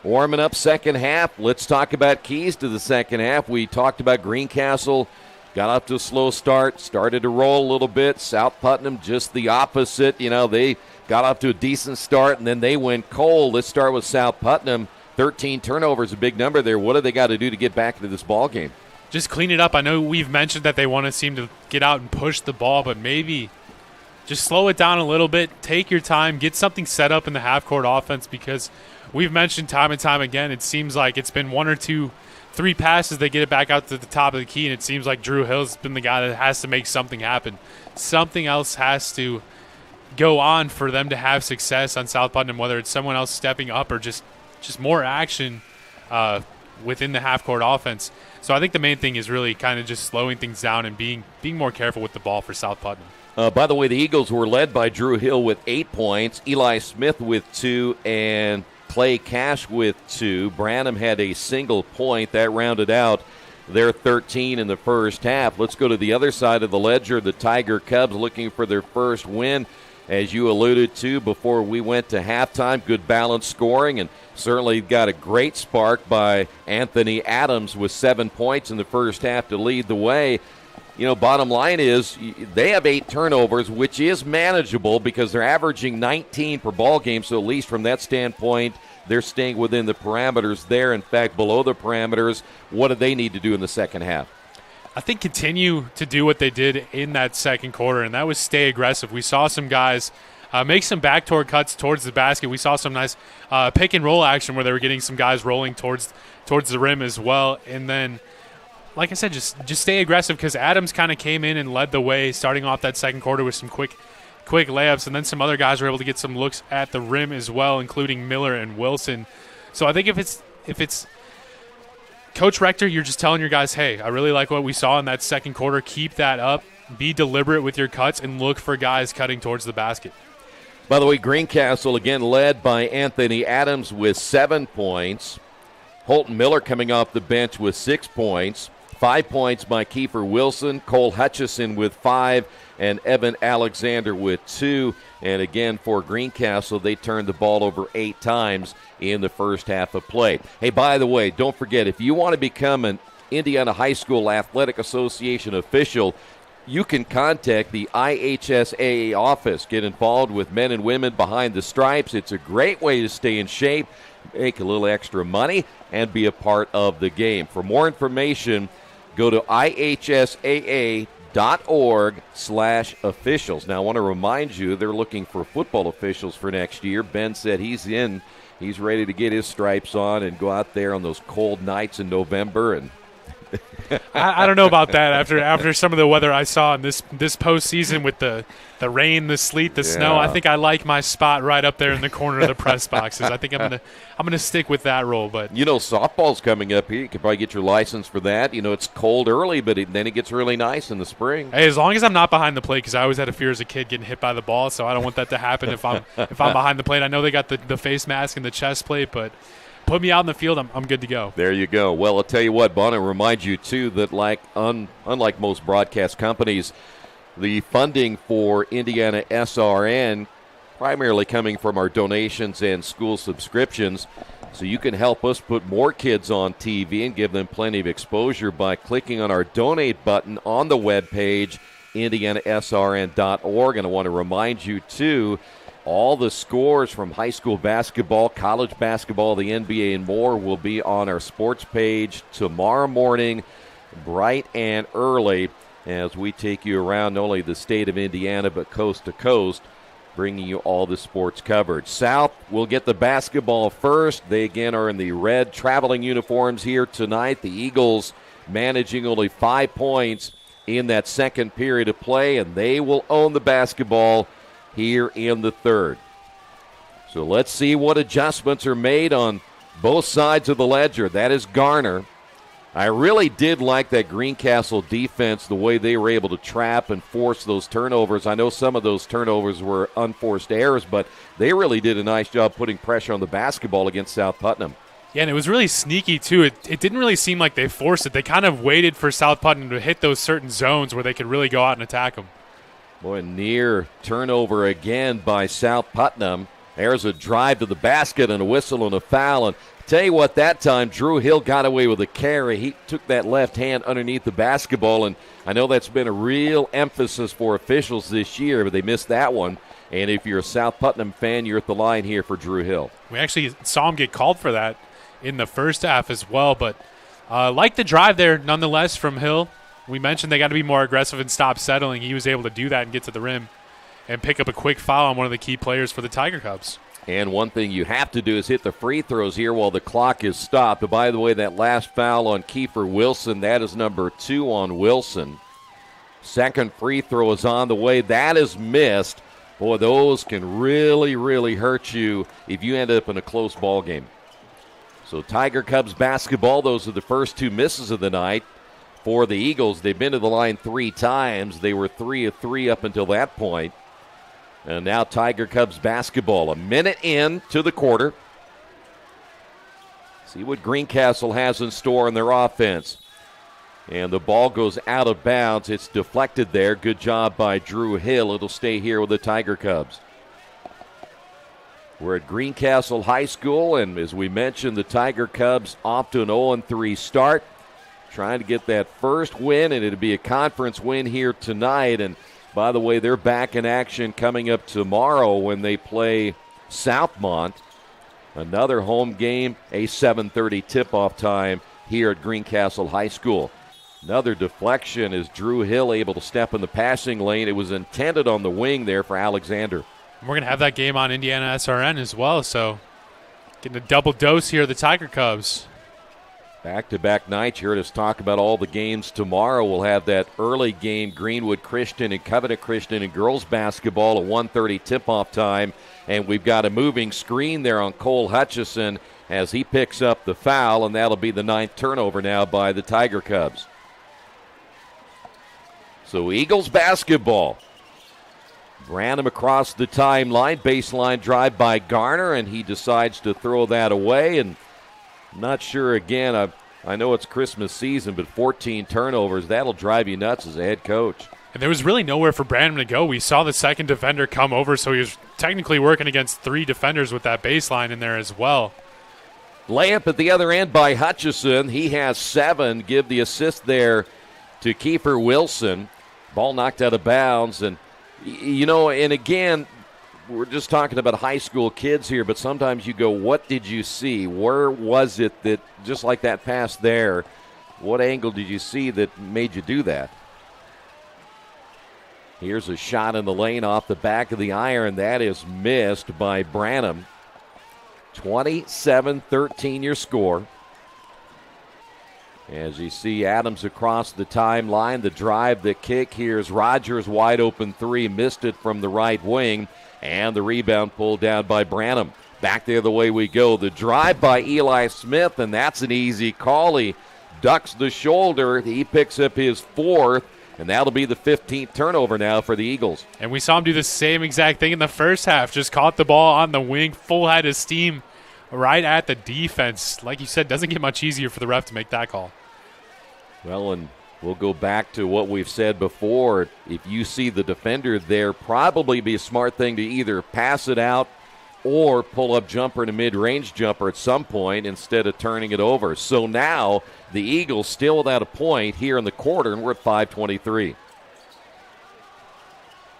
warming up second half. Let's talk about keys to the second half. We talked about Greencastle. Got off to a slow start, started to roll a little bit. South Putnam, just the opposite. You know, they got off to a decent start, and then they went cold. Let's start with South Putnam. 13 turnovers, a big number there. What do they got to do to get back into this ball game? Just clean it up. I know we've mentioned that they want to seem to get out and push the ball, but maybe just slow it down a little bit. Take your time. Get something set up in the half-court offense because we've mentioned time and time again, it seems like it's been 1 or 2 3 passes, they get it back out to the top of the key, and it seems like Drew Hill's been the guy that has to make something happen. Something else has to go on for them to have success on South Putnam, whether it's someone else stepping up or just more action within the half-court offense. So I think the main thing is really kind of just slowing things down and being more careful with the ball for South Putnam. By the way, the Eagles were led by Drew Hill with 8 points, Eli Smith with 2, and Clay Cash with 2. Branham had a single point. That rounded out their 13 in the first half. Let's go to the other side of the ledger. The Tiger Cubs looking for their first win, as you alluded to before we went to halftime. Good balanced scoring, and certainly got a great spark by Anthony Adams with 7 points in the first half to lead the way. You know, bottom line is they have 8 turnovers, which is manageable because they're averaging 19 per ball game. So at least from that standpoint, they're staying within the parameters there. In fact, below the parameters. What do they need to do in the second half? I think continue to do what they did in that second quarter, and that was stay aggressive. We saw some guys make some backdoor cuts towards the basket. We saw some nice pick and roll action where they were getting some guys rolling towards the rim as well. And then, like I said, just stay aggressive, because Adams kind of came in and led the way, starting off that second quarter with some quick layups, and then some other guys were able to get some looks at the rim as well, including Miller and Wilson. So I think if it's Coach Rector, you're just telling your guys, hey, I really like what we saw in that second quarter. Keep that up. Be deliberate with your cuts and look for guys cutting towards the basket. By the way, Greencastle again led by Anthony Adams with 7 points. Holton Miller coming off the bench with 6 points. 5 points by Kiefer Wilson. Cole Hutchison with 5. And Evan Alexander with 2. And again, for Greencastle, they turned the ball over 8 times in the first half of play. Hey, by the way, don't forget, if you want to become an Indiana High School Athletic Association official, you can contact the IHSAA office. Get involved with men and women behind the stripes. It's a great way to stay in shape, make a little extra money, and be a part of the game. For more information, go to IHSAA.org/officials. Now, I want to remind you, they're looking for football officials for next year. Ben said he's in. He's ready to get his stripes on and go out there on those cold nights in November. And I don't know about that after some of the weather I saw in this postseason with the rain, the sleet, the snow. I think I like my spot right up there in the corner of the press boxes. I think I'm gonna stick with that role. But softball's coming up here. You could probably get your license for that. It's cold early, but then it gets really nice in the spring. Hey, as long as I'm not behind the plate, because I always had a fear as a kid getting hit by the ball, so I don't want that to happen if I'm behind the plate. I know they got the face mask and the chest plate, but put me out in the field, I'm good to go. There you go. Well, I'll tell you what, Bon, I remind you, too, that unlike most broadcast companies, the funding for IndianaSRN primarily coming from our donations and school subscriptions. So you can help us put more kids on TV and give them plenty of exposure by clicking on our donate button on the webpage, IndianaSRN.org. And I want to remind you, too, all the scores from high school basketball, college basketball, the NBA, and more will be on our sports page tomorrow morning, bright and early, as we take you around not only the state of Indiana but coast to coast, bringing you all the sports coverage. South will get the basketball first. They, again, are in the red traveling uniforms here tonight. The Eagles managing only 5 points in that second period of play, and they will own the basketball here in the third. So let's see what adjustments are made on both sides of the ledger. That is Garner. I really did like that Greencastle defense, the way they were able to trap and force those turnovers. I know some of those turnovers were unforced errors, but they really did a nice job putting pressure on the basketball against South Putnam. Yeah, and it was really sneaky, too. It didn't really seem like they forced it. They kind of waited for South Putnam to hit those certain zones where they could really go out and attack them. Boy, near turnover again by South Putnam. There's a drive to the basket and a whistle and a foul. And tell you what, that time Drew Hill got away with a carry. He took that left hand underneath the basketball, and I know that's been a real emphasis for officials this year, but they missed that one. And if you're a South Putnam fan, you're at the line here for Drew Hill. We actually saw him get called for that in the first half as well, but like the drive there nonetheless from Hill. We mentioned they got to be more aggressive and stop settling. He was able to do that and get to the rim and pick up a quick foul on one of the key players for the Tiger Cubs. And one thing you have to do is hit the free throws here while the clock is stopped. And by the way, that last foul on Kiefer Wilson, that is number 2 on Wilson. Second free throw is on the way. That is missed. Boy, those can really, really hurt you if you end up in a close ball game. So Tiger Cubs basketball, those are the first 2 misses of the night. For the Eagles, they've been to the line 3 times. They were 3 of 3 up until that point. And now Tiger Cubs basketball. A minute in to the quarter. See what Greencastle has in store in their offense. And the ball goes out of bounds. It's deflected there. Good job by Drew Hill. It'll stay here with the Tiger Cubs. We're at Greencastle High School, and as we mentioned, the Tiger Cubs off to an 0-3 start. Trying to get that first win, and it'll be a conference win here tonight. And by the way, they're back in action coming up tomorrow when they play Southmont. Another home game, a 7:30 tip-off time here at Greencastle High School. Another deflection is Drew Hill able to step in the passing lane. It was intended on the wing there for Alexander. We're going to have that game on IndianaSRN as well, so getting a double dose here of the Tiger Cubs. Back-to-back nights. You heard us talk about all the games tomorrow. We'll have that early game, Greenwood Christian and Covenant Christian in girls basketball at 1:30 tip-off time. And we've got a moving screen there on Cole Hutchison as he picks up the foul, and that'll be the 9th turnover now by the Tiger Cubs. So Eagles basketball. Branham across the timeline, baseline drive by Garner, and he decides to throw that away. And I'm not sure, again, I know it's Christmas season, but 14 turnovers, that'll drive you nuts as a head coach. And there was really nowhere for Branham to go. We saw the second defender come over, so he was technically working against 3 defenders with that baseline in there as well. Layup at the other end by Hutchison. He has 7. Give the assist there to Kiefer Wilson. Ball knocked out of bounds. And, you know, and again, we're just talking about high school kids here, but sometimes you go, what did you see? Where was it that, just like that pass there, what angle did you see that made you do that? Here's a shot in the lane off the back of the iron. That is missed by Branham. 27-13 your score. As you see Adams across the timeline, the drive, the kick. Here's Rogers, wide open 3, missed it from the right wing, and the rebound pulled down by Branham. Back the other way we go. The drive by Eli Smith, and that's an easy call. He ducks the shoulder. He picks up his 4th, and that'll be the 15th turnover now for the Eagles. And we saw him do the same exact thing in the first half. Just caught the ball on the wing, full head of steam right at the defense. Like you said, doesn't get much easier for the ref to make that call. Well, and we'll go back to what we've said before. If you see the defender there, probably be a smart thing to either pass it out or pull up jumper and a mid-range jumper at some point instead of turning it over. So now the Eagles still without a point here in the quarter, and we're at 5:23.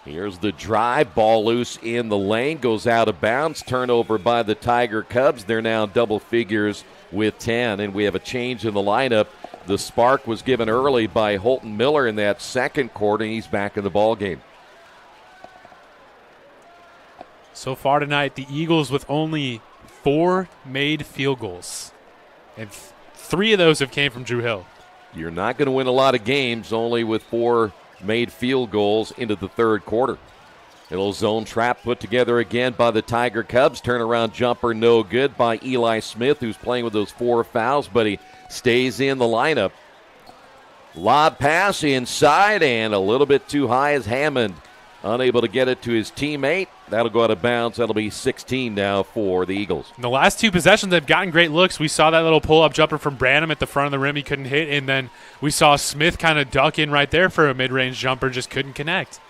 Here's the drive, ball loose in the lane, goes out of bounds, turnover by the Tiger Cubs. They're now double figures with 10, and we have a change in the lineup. The spark was given early by Holton Miller in that second quarter, and he's back in the ball game. So far tonight, the Eagles with only 4 made field goals, and 3 of those have came from Drew Hill. You're not going to win a lot of games only with 4 made field goals into the third quarter. A little zone trap put together again by the Tiger Cubs. Turnaround jumper no good by Eli Smith, who's playing with those 4 fouls, but he stays in the lineup. Lob pass inside and a little bit too high as Hammond unable to get it to his teammate. That'll go out of bounds. That'll be 16 now for the Eagles. In the last 2 possessions, they've gotten great looks. We saw that little pull-up jumper from Branham at the front of the rim. He couldn't hit, and then we saw Smith kind of duck in right there for a mid-range jumper, just couldn't connect.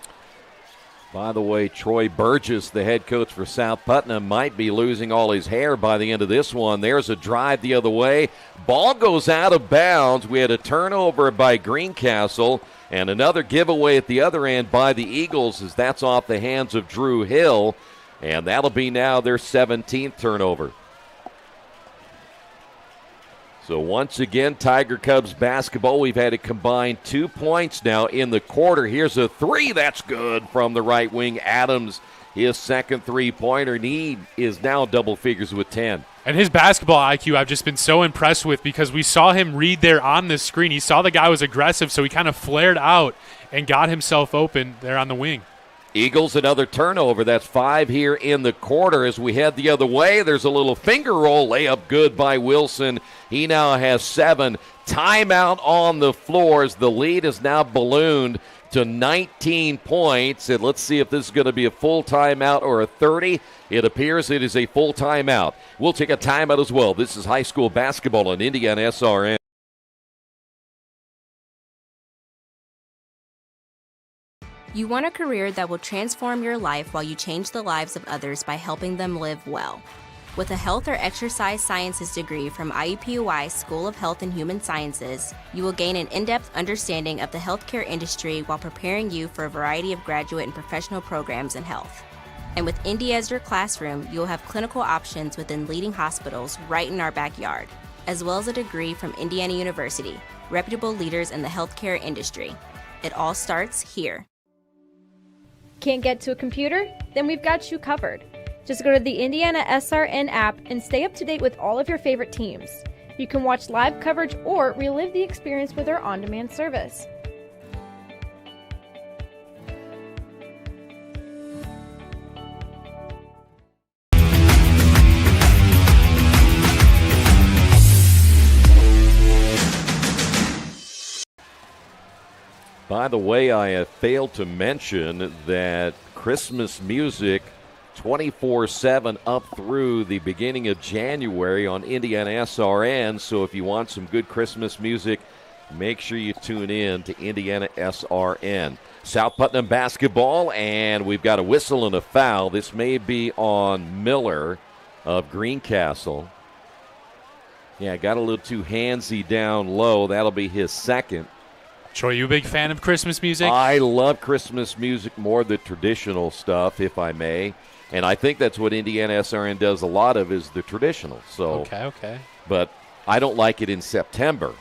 By the way, Troy Burgess, the head coach for South Putnam, might be losing all his hair by the end of this one. There's a drive the other way. Ball goes out of bounds. We had a turnover by Greencastle and another giveaway at the other end by the Eagles as that's off the hands of Drew Hill, and that'll be now their 17th turnover. So once again, Tiger Cubs basketball. We've had a combined 2 points now in the quarter. Here's a 3. That's good from the right wing. Adams, his second three-pointer. Need is now double figures with 10. And his basketball IQ I've just been so impressed with because we saw him read there on the screen. He saw the guy was aggressive, so he kind of flared out and got himself open there on the wing. Eagles another turnover. That's 5 here in the quarter. As we head the other way, there's a little finger roll layup good by Wilson. He now has 7. Timeout on the floors. The lead is now ballooned to 19 points. And let's see if this is going to be a full timeout or a 30. It appears it is a full timeout. We'll take a timeout as well. This is high school basketball on IndianaSRN. You want a career that will transform your life while you change the lives of others by helping them live well. With a health or exercise sciences degree from IUPUI School of Health and Human Sciences, you will gain an in-depth understanding of the healthcare industry while preparing you for a variety of graduate and professional programs in health. And with Indy as your classroom, you'll have clinical options within leading hospitals right in our backyard, as well as a degree from Indiana University, reputable leaders in the healthcare industry. It all starts here. Can't get to a computer? Then we've got you covered. Just go to the IndianaSRN app and stay up to date with all of your favorite teams. You can watch live coverage or relive the experience with our on-demand service. By the way, I have failed to mention that Christmas music 24/7 up through the beginning of January on IndianaSRN. So if you want some good Christmas music, make sure you tune in to IndianaSRN. South Putnam basketball, and we've got a whistle and a foul. This may be on Miller of Greencastle. Yeah, got a little too handsy down low. That'll be his second. Troy, you a big fan of Christmas music? I love Christmas music, more the traditional stuff, if I may. And I think that's what IndianaSRN does a lot of, is the traditional. So, Okay. But I don't like it in September.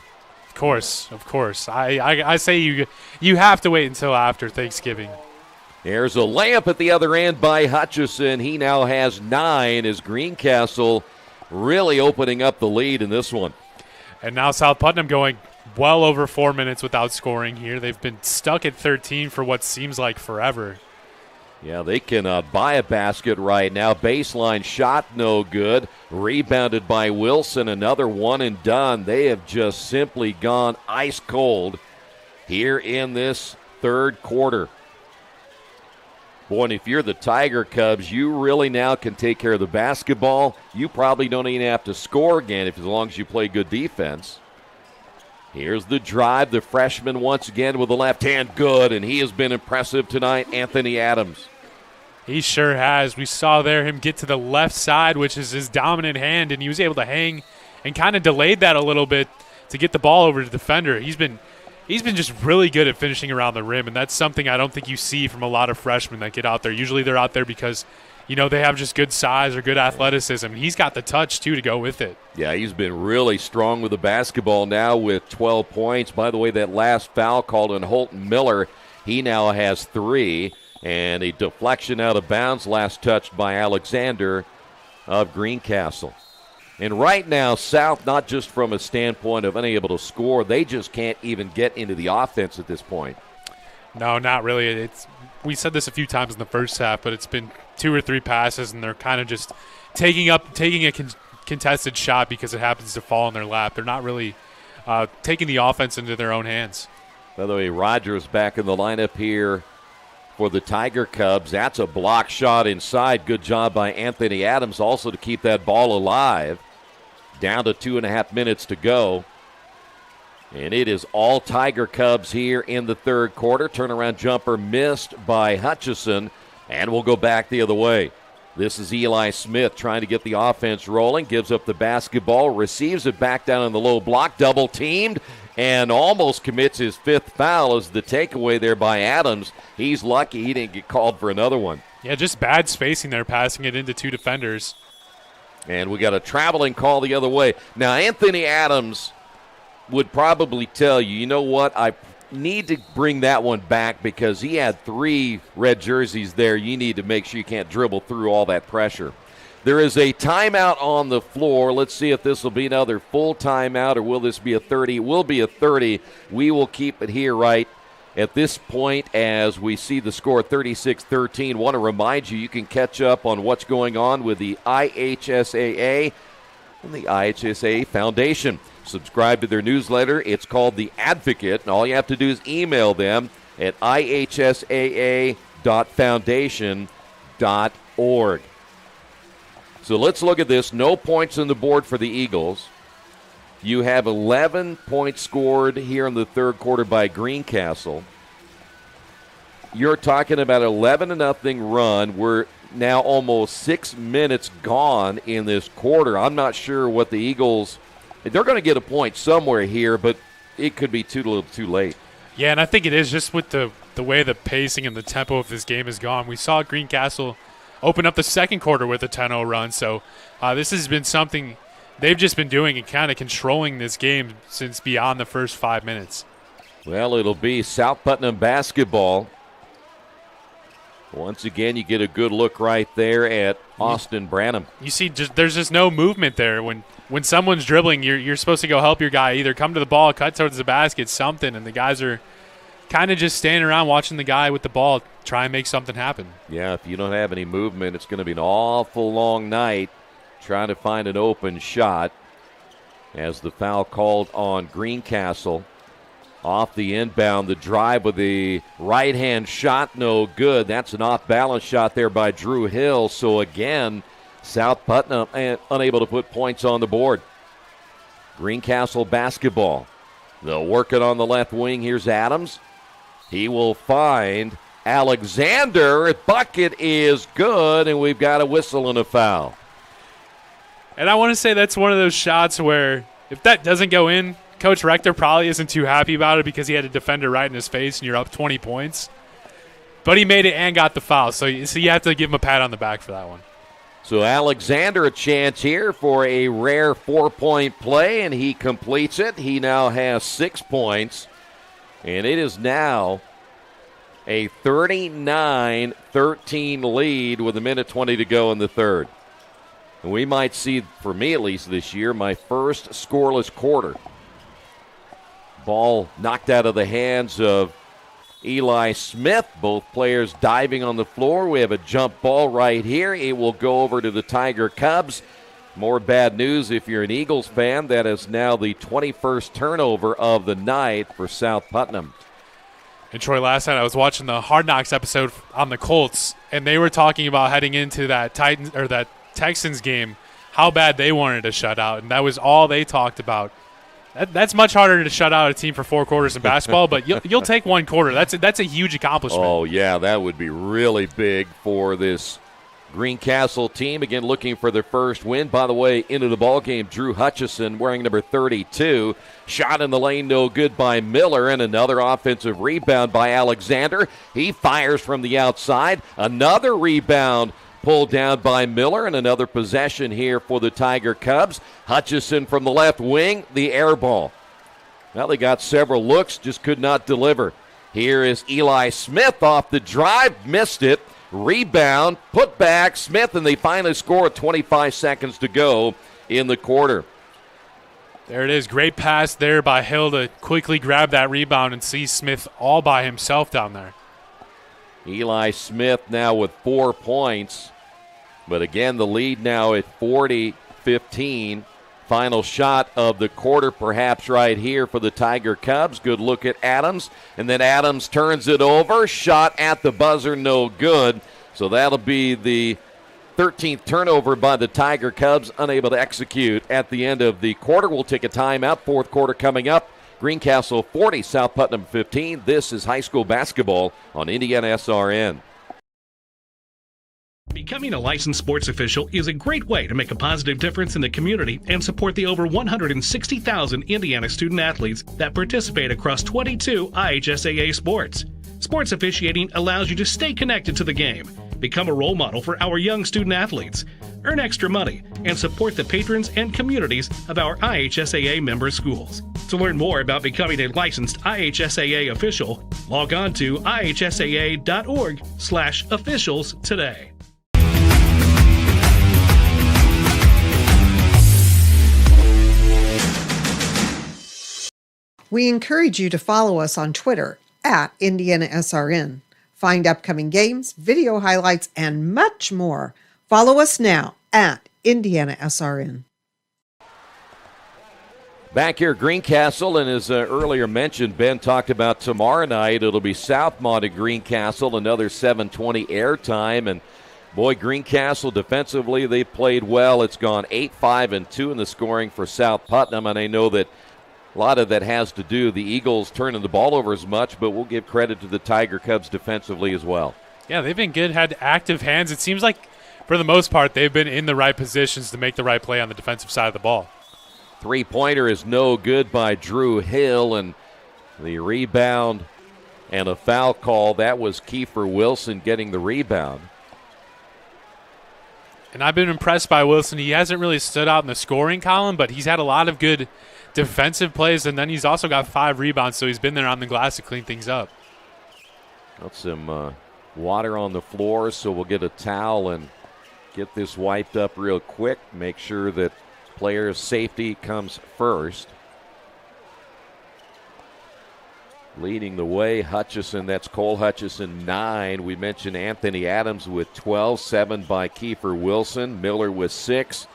Of course. I say you have to wait until after Thanksgiving. There's a layup at the other end by Hutchison. He now has 9 as Greencastle really opening up the lead in this one. And now South Putnam going well over 4 minutes without scoring here. They've been stuck at 13 for what seems like forever. Yeah, they can buy a basket right now. Baseline shot, no good. Rebounded by Wilson, another one and done. They have just simply gone ice cold here in this third quarter. Boy, and if you're the Tiger Cubs, you really now can take care of the basketball. You probably don't even have to score again as long as you play good defense. Here's the drive. The freshman once again with the left hand, good, and he has been impressive tonight, Anthony Adams. He sure has. We saw there him get to the left side, which is his dominant hand, and he was able to hang and kind of delayed that a little bit to get the ball over to the defender. He's been just really good at finishing around the rim, and that's something I don't think you see from a lot of freshmen that get out there. Usually they're out there because, they have just good size or good athleticism. He's got the touch, too, to go with it. Yeah, he's been really strong with the basketball now with 12 points. By the way, that last foul called on Holton Miller, he now has 3. And a deflection out of bounds, last touched by Alexander of Greencastle. And right now, South, not just from a standpoint of unable to score, they just can't even get into the offense at this point. No, not really. We said this a few times in the first half, but it's been 2 or 3 passes, and they're kind of just taking a contested shot because it happens to fall in their lap. They're not really taking the offense into their own hands. By the way, Rogers back in the lineup here for the Tiger Cubs. That's a block shot inside. Good job by Anthony Adams also to keep that ball alive. Down to 2.5 minutes to go. And it is all Tiger Cubs here in the third quarter. Turnaround jumper missed by Hutchison, and we'll go back the other way. This is Eli Smith trying to get the offense rolling. Gives up the basketball, receives it back down in the low block, double teamed, and almost commits his 5th foul as the takeaway there by Adams. He's lucky he didn't get called for another one. Yeah, just bad spacing there, passing it into 2 defenders. And we got a traveling call the other way. Now, Anthony Adams would probably tell you, you know what, I need to bring that one back because he had 3 red jerseys there. You need to make sure you can't dribble through all that pressure. There is a timeout on the floor. Let's see if this will be another full timeout or will this be a 30? It will be a 30. We will keep it here right at this point as we see the score 36-13. Want to remind you, you can catch up on what's going on with the IHSAA and the IHSAA Foundation. Subscribe to their newsletter. It's called The Advocate, and all you have to do is email them at ihsaa.foundation.org. So let's look at this. No points on the board for the Eagles. You have 11 points scored here in the third quarter by Greencastle. You're talking about 11-0 run. We're now almost 6 minutes gone in this quarter. I'm not sure what the Eagles, they're going to get a point somewhere here, but it could be too little too late. Yeah, and I think it is just with the way the pacing and the tempo of this game has gone. We saw Greencastle opened up the second quarter with a 10-0 run. So this has been something they've just been doing and kind of controlling this game since beyond the first 5 minutes. Well, it'll be South Putnam basketball. Once again, you get a good look right there at Austin Branham. You see, there's just no movement there. When someone's dribbling, you're supposed to go help your guy, either come to the ball, cut towards the basket, something, and the guys are kind of just standing around watching the guy with the ball try and make something happen. Yeah, if you don't have any movement, it's going to be an awful long night trying to find an open shot, as the foul called on Greencastle. Off the inbound, the drive with the right-hand shot, no good. That's an off-balance shot there by Drew Hill. So again, South Putnam unable to put points on the board. Greencastle basketball. They'll work it on the left wing. Here's Adams. He will find Alexander. Bucket is good, and we've got a whistle and a foul. And I want to say that's one of those shots where if that doesn't go in, Coach Rector probably isn't too happy about it because he had a defender right in his face and you're up 20 points. But he made it and got the foul, so you have to give him a pat on the back for that one. So Alexander a chance here for a rare 4-point play, and he completes it. He now has 6 points, and it is now a 39-13 lead with 1:20 to go in the third. And we might see, for me at least this year, my first scoreless quarter. Ball knocked out of the hands of Eli Smith. Both players diving on the floor. We have a jump ball right here. It will go over to the Tiger Cubs. More bad news if you're an Eagles fan. That is now the 21st turnover of the night for South Putnam. And Troy, last night I was watching the Hard Knocks episode on the Colts, and they were talking about heading into that Texans game, how bad they wanted to shut out, and that was all they talked about. That's much harder to shut out a team for 4 quarters in basketball, but you'll take 1 quarter. That's a huge accomplishment. Oh, yeah, that would be really big for this Greencastle team. Again, looking for their first win. By the way, into the ballgame, Drew Hutchison wearing number 32. Shot in the lane, no good by Miller, and another offensive rebound by Alexander. He fires from the outside. Another rebound pulled down by Miller, and another possession here for the Tiger Cubs. Hutchison from the left wing, the air ball. Well, they got several looks, just could not deliver. Here is Eli Smith off the drive, missed it. Rebound, put back, Smith, and they finally score with 25 seconds to go in the quarter. There it is. Great pass there by Hill to quickly grab that rebound and see Smith all by himself down there. Eli Smith now with 4 points. But again, the lead now at 40-15. Final shot of the quarter perhaps right here for the Tiger Cubs. Good look at Adams. And then Adams turns it over. Shot at the buzzer, no good. So that'll be the 13th turnover by the Tiger Cubs, unable to execute at the end of the quarter. We'll take a timeout. 4th quarter coming up. Greencastle 40, South Putnam 15. This is high school basketball on IndianaSRN. Becoming a licensed sports official is a great way to make a positive difference in the community and support the over 160,000 Indiana student athletes that participate across 22 IHSAA sports. Sports officiating allows you to stay connected to the game, become a role model for our young student athletes, earn extra money, and support the patrons and communities of our IHSAA member schools. To learn more about becoming a licensed IHSAA official, log on to ihsaa.org/officials today. We encourage you to follow us on Twitter at IndianaSRN. Find upcoming games, video highlights, and much more. Follow us now at IndianaSRN. Back here at Greencastle, and as earlier mentioned, Ben talked about tomorrow night. It'll be Southmont at Greencastle, another 7:20 airtime. And boy, Greencastle defensively, they played well. It's gone 8-5-2 in the scoring for South Putnam, and I know that a lot of that has to do the Eagles turning the ball over as much, but we'll give credit to the Tiger Cubs defensively as well. Yeah, they've been good, had active hands. It seems like, for the most part, they've been in the right positions to make the right play on the defensive side of the ball. Three-pointer is no good by Drew Hill, and the rebound and a foul call. That was Kiefer Wilson getting the rebound. And I've been impressed by Wilson. He hasn't really stood out in the scoring column, but he's had a lot of good defensive plays, and then he's also got 5 rebounds, so he's been there on the glass to clean things up. Got some water on the floor, so we'll get a towel and get this wiped up real quick. Make sure that player safety comes first. Leading the way, Hutchison, that's Cole Hutchison, 9. We mentioned Anthony Adams with 12, 7 by Kiefer Wilson. Miller with 6,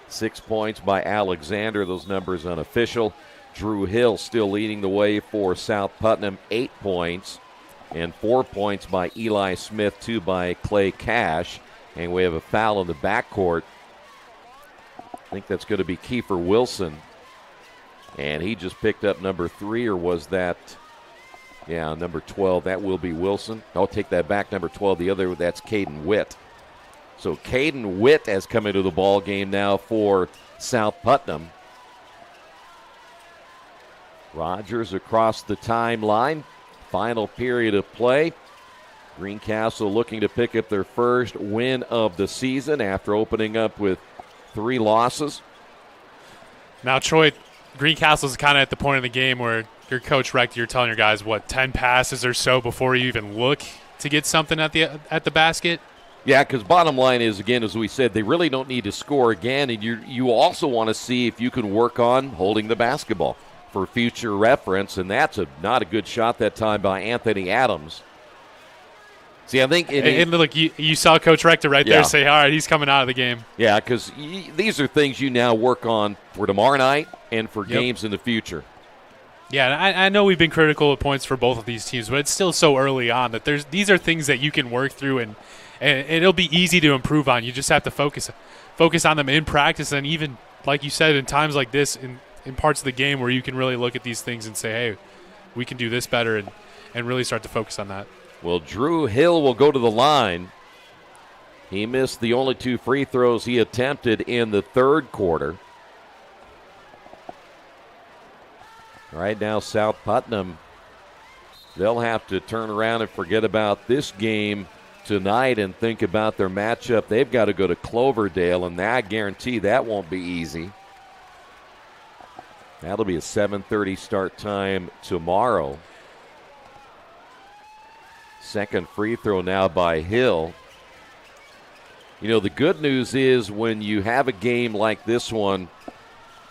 6 points by Alexander. Those numbers unofficial. Drew Hill still leading the way for South Putnam, 8 points. And 4 points by Eli Smith, 2 by Clay Cash. And we have a foul in the backcourt. I think that's going to be Kiefer Wilson. And he just picked up number 3, or was that... Yeah, number 12, that will be Wilson. I'll take that back, number 12. The other, that's Caden Witt. So Caden Witt has come into the ball game now for South Putnam. Rogers across the timeline. Final period of play. Greencastle looking to pick up their first win of the season after opening up with 3 losses. Now, Troy, Greencastle's kind of at the point of the game where your coach Rector, you're telling your guys, 10 passes or so before you even look to get something at the basket? Yeah, because bottom line is, again, as we said, they really don't need to score again, and you also want to see if you can work on holding the basketball for future reference, and that's not a good shot that time by Anthony Adams. See, I think... And look, you saw Coach Rector there say, all right, he's coming out of the game. Yeah, because these are things you now work on for tomorrow night and for games in the future. Yeah, and I know we've been critical of points for both of these teams, but it's still so early on that these are things that you can work through, and it'll be easy to improve on. You just have to focus on them in practice, and even, like you said, in times like this, in parts of the game where you can really look at these things and say, hey, we can do this better, and really start to focus on that. Well, Drew Hill will go to the line. He missed the only 2 free throws he attempted in the third quarter. Right now, South Putnam, they'll have to turn around and forget about this game tonight and think about their matchup. They've got to go to Cloverdale, and I guarantee that won't be easy. That'll be a 7:30 start time tomorrow. Second free throw now by Hill. You know, the good news is when you have a game like this one,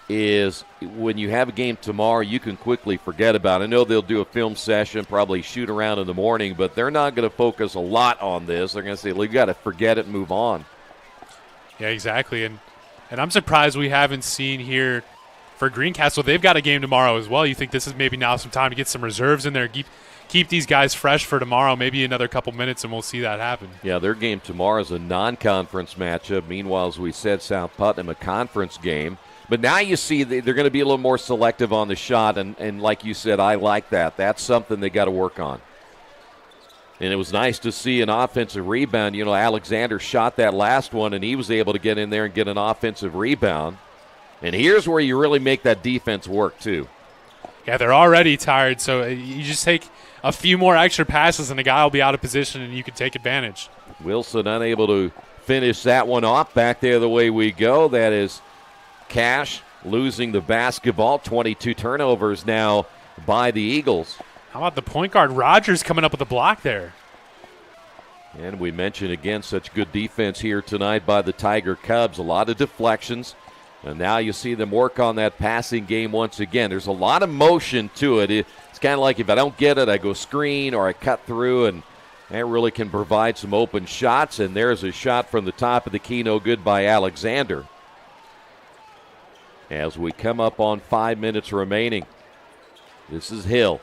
is when you have a game tomorrow, you can quickly forget about it. I know they'll do a film session, probably shoot around in the morning, but they're not going to focus a lot on this. They're going to say, we've got to forget it and move on. Yeah, exactly. And I'm surprised we haven't seen here for Greencastle. They've got a game tomorrow as well. You think this is maybe now some time to get some reserves in there, keep these guys fresh for tomorrow, maybe another couple minutes, and we'll see that happen. Yeah, their game tomorrow is a non-conference matchup. Meanwhile, as we said, South Putnam, a conference game. But now you see they're going to be a little more selective on the shot, and like you said, I like that. That's something they got to work on. And it was nice to see an offensive rebound. You know, Alexander shot that last one, and he was able to get in there and get an offensive rebound. And here's where you really make that defense work, too. Yeah, they're already tired, so you just take a few more extra passes, and the guy will be out of position, and you can take advantage. Wilson unable to finish that one off. Back there the way we go. That is Cash losing the basketball. 22 turnovers now by the Eagles. How about the point guard Rogers coming up with a block there? And we mentioned again such good defense here tonight by the Tiger Cubs. A lot of deflections. And now you see them work on that passing game once again. There's a lot of motion to it. It's kind of like if I don't get it, I go screen or I cut through, and that really can provide some open shots. And there's a shot from the top of the key, no good by Alexander. As we come up on 5 minutes remaining, this is Hill.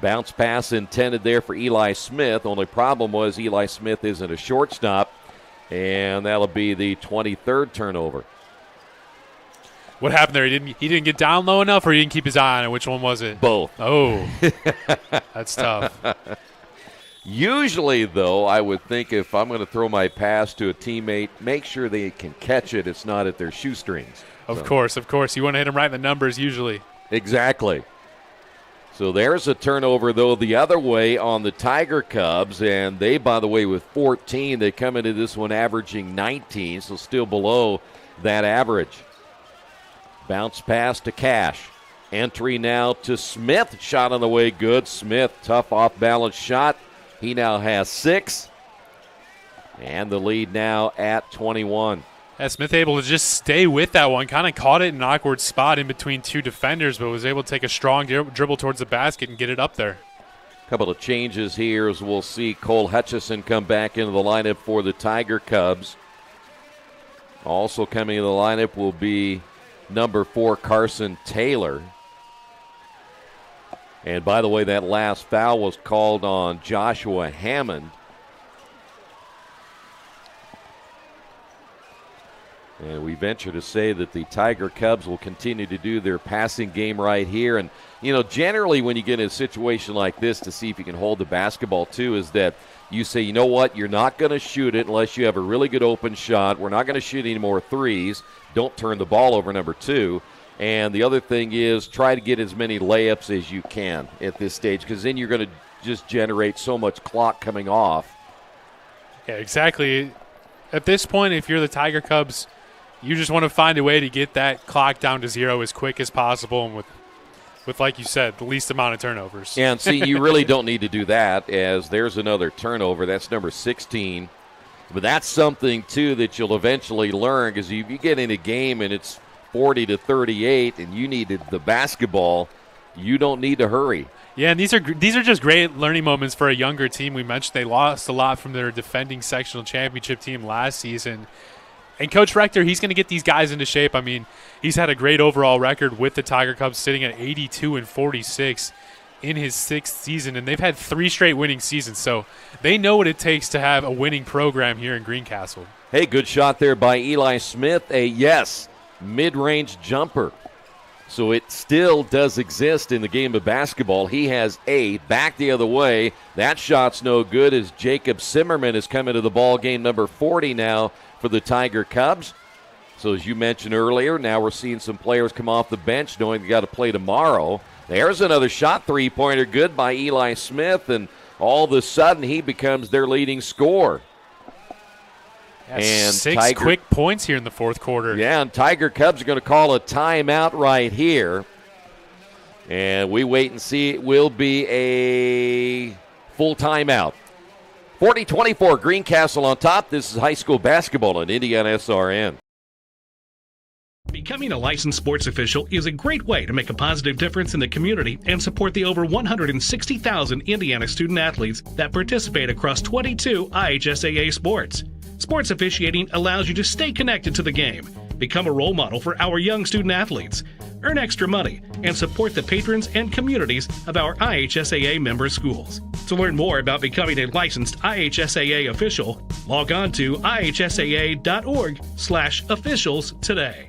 Bounce pass intended there for Eli Smith. Only problem was Eli Smith isn't a shortstop, and that'll be the 23rd turnover. What happened there? He didn't get down low enough, or he didn't keep his eye on it? Which one was it? Both. Oh, that's tough. Usually, though, I would think if I'm going to throw my pass to a teammate, make sure they can catch it. It's not at their shoestrings. Of course. You want to hit them right in the numbers usually. Exactly. So there's a turnover, though, the other way on the Tiger Cubs. And they, by the way, with 14, they come into this one averaging 19, so still below that average. Bounce pass to Cash. Entry now to Smith. Shot on the way, good. Smith, tough off-balance shot. He now has 6. And the lead now at 21. Yeah, Smith able to just stay with that one. Kind of caught it in an awkward spot in between two defenders, but was able to take a strong dribble towards the basket and get it up there. A couple of changes here as we'll see Cole Hutchison come back into the lineup for the Tiger Cubs. Also coming in the lineup will be number 4, Carson Taylor. And by the way, that last foul was called on Joshua Hammond. And we venture to say that the Tiger Cubs will continue to do their passing game right here. And, you know, generally when you get in a situation like this to see if you can hold the basketball too is that you say, you know what, you're not going to shoot it unless you have a really good open shot. We're not going to shoot any more threes. Don't turn the ball over, number 2. And the other thing is try to get as many layups as you can at this stage because then you're going to just generate so much clock coming off. Yeah, exactly. At this point, if you're the Tiger Cubs, you just want to find a way to get that clock down to 0 as quick as possible and with like you said, the least amount of turnovers. And see, you really don't need to do that as there's another turnover. That's number 16. But that's something, too, that you'll eventually learn because if you get in a game and it's 40-38 and you needed the basketball, you don't need to hurry. Yeah, and these are just great learning moments for a younger team. We mentioned they lost a lot from their defending sectional championship team last season. And Coach Rector, he's going to get these guys into shape. I mean, he's had a great overall record with the Tiger Cubs sitting at 82-46 in his 6th season, and they've had 3 straight winning seasons. So they know what it takes to have a winning program here in Greencastle. Hey, good shot there by Eli Smith. A mid-range jumper. So it still does exist in the game of basketball. He has 8. Back the other way. That shot's no good as Jacob Zimmerman has come into the ball game, number 40 now for the Tiger Cubs. So as you mentioned earlier, now we're seeing some players come off the bench knowing they got to play tomorrow. There's another shot, 3-pointer good by Eli Smith, and all of a sudden he becomes their leading scorer. And 6 quick points here in the 4th quarter. Yeah, and Tiger Cubs are going to call a timeout right here. And we wait and see. It will be a full timeout. 40-24, Greencastle on top. This is high school basketball on IndianaSRN. Becoming a licensed sports official is a great way to make a positive difference in the community and support the over 160,000 Indiana student athletes that participate across 22 IHSAA sports. Sports officiating allows you to stay connected to the game, become a role model for our young student athletes, earn extra money, and support the patrons and communities of our IHSAA member schools. To learn more about becoming a licensed IHSAA official, log on to ihsaa.org/officials today.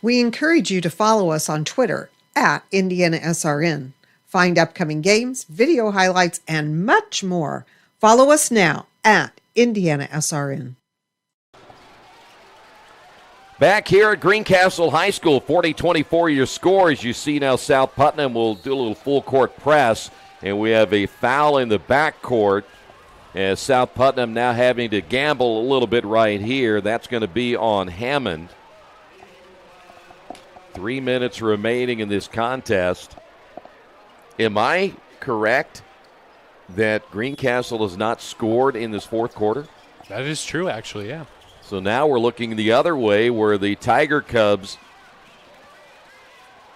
We encourage you to follow us on Twitter at IndianaSRN. Find upcoming games, video highlights, and much more. Follow us now at IndianaSRN. Back here at Greencastle High School, 40-24 your score. As you see now, South Putnam will do a little full-court press, and we have a foul in the backcourt as South Putnam now having to gamble a little bit right here. That's going to be on Hammond. 3 minutes remaining in this contest. Am I correct that Greencastle has not scored in this 4th quarter? That is true, actually, yeah. So now we're looking the other way where the Tiger Cubs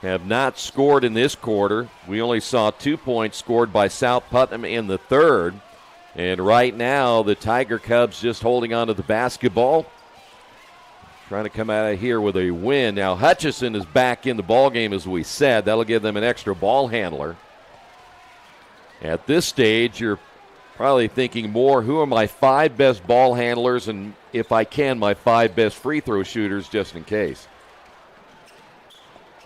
have not scored in this quarter. We only saw 2 points scored by South Putnam in the 3rd. And right now the Tiger Cubs just holding on to the basketball, trying to come out of here with a win. Now Hutchison is back in the ballgame, as we said. That'll give them an extra ball handler. At this stage, you're probably thinking more, who are my 5 best ball handlers, and if I can, my 5 best free throw shooters, just in case.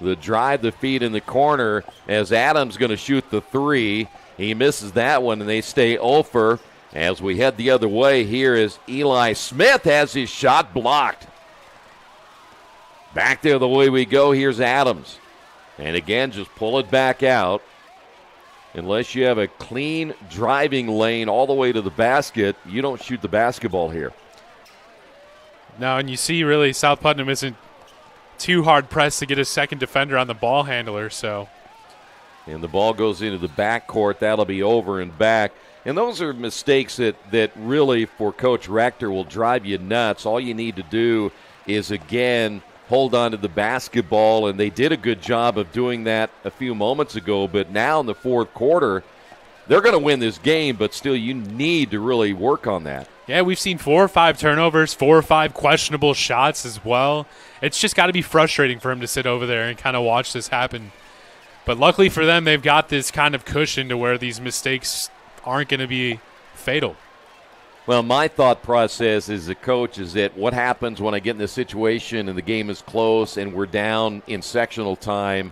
The drive, the feed in the corner, as Adams going to shoot the 3. He misses that one, and they stay over. As we head the other way, here is Eli Smith has his shot blocked. Back the other way we go. Here's Adams. And again, just pull it back out. Unless you have a clean driving lane all the way to the basket, you don't shoot the basketball here. No, and you see really South Putnam isn't too hard pressed to get a second defender on the ball handler. And the ball goes into the backcourt. That'll be over and back. And those are mistakes that really, for Coach Rector, will drive you nuts. All you need to do is, again, hold on to the basketball, and they did a good job of doing that a few moments ago. But now in the fourth quarter, they're going to win this game, but still you need to really work on that. Yeah, we've seen 4 or 5 turnovers, 4 or 5 questionable shots as well. It's just got to be frustrating for him to sit over there and kind of watch this happen. But luckily for them, they've got this kind of cushion to where these mistakes aren't going to be fatal. Well, my thought process as a coach is that what happens when I get in this situation and the game is close and we're down in sectional time,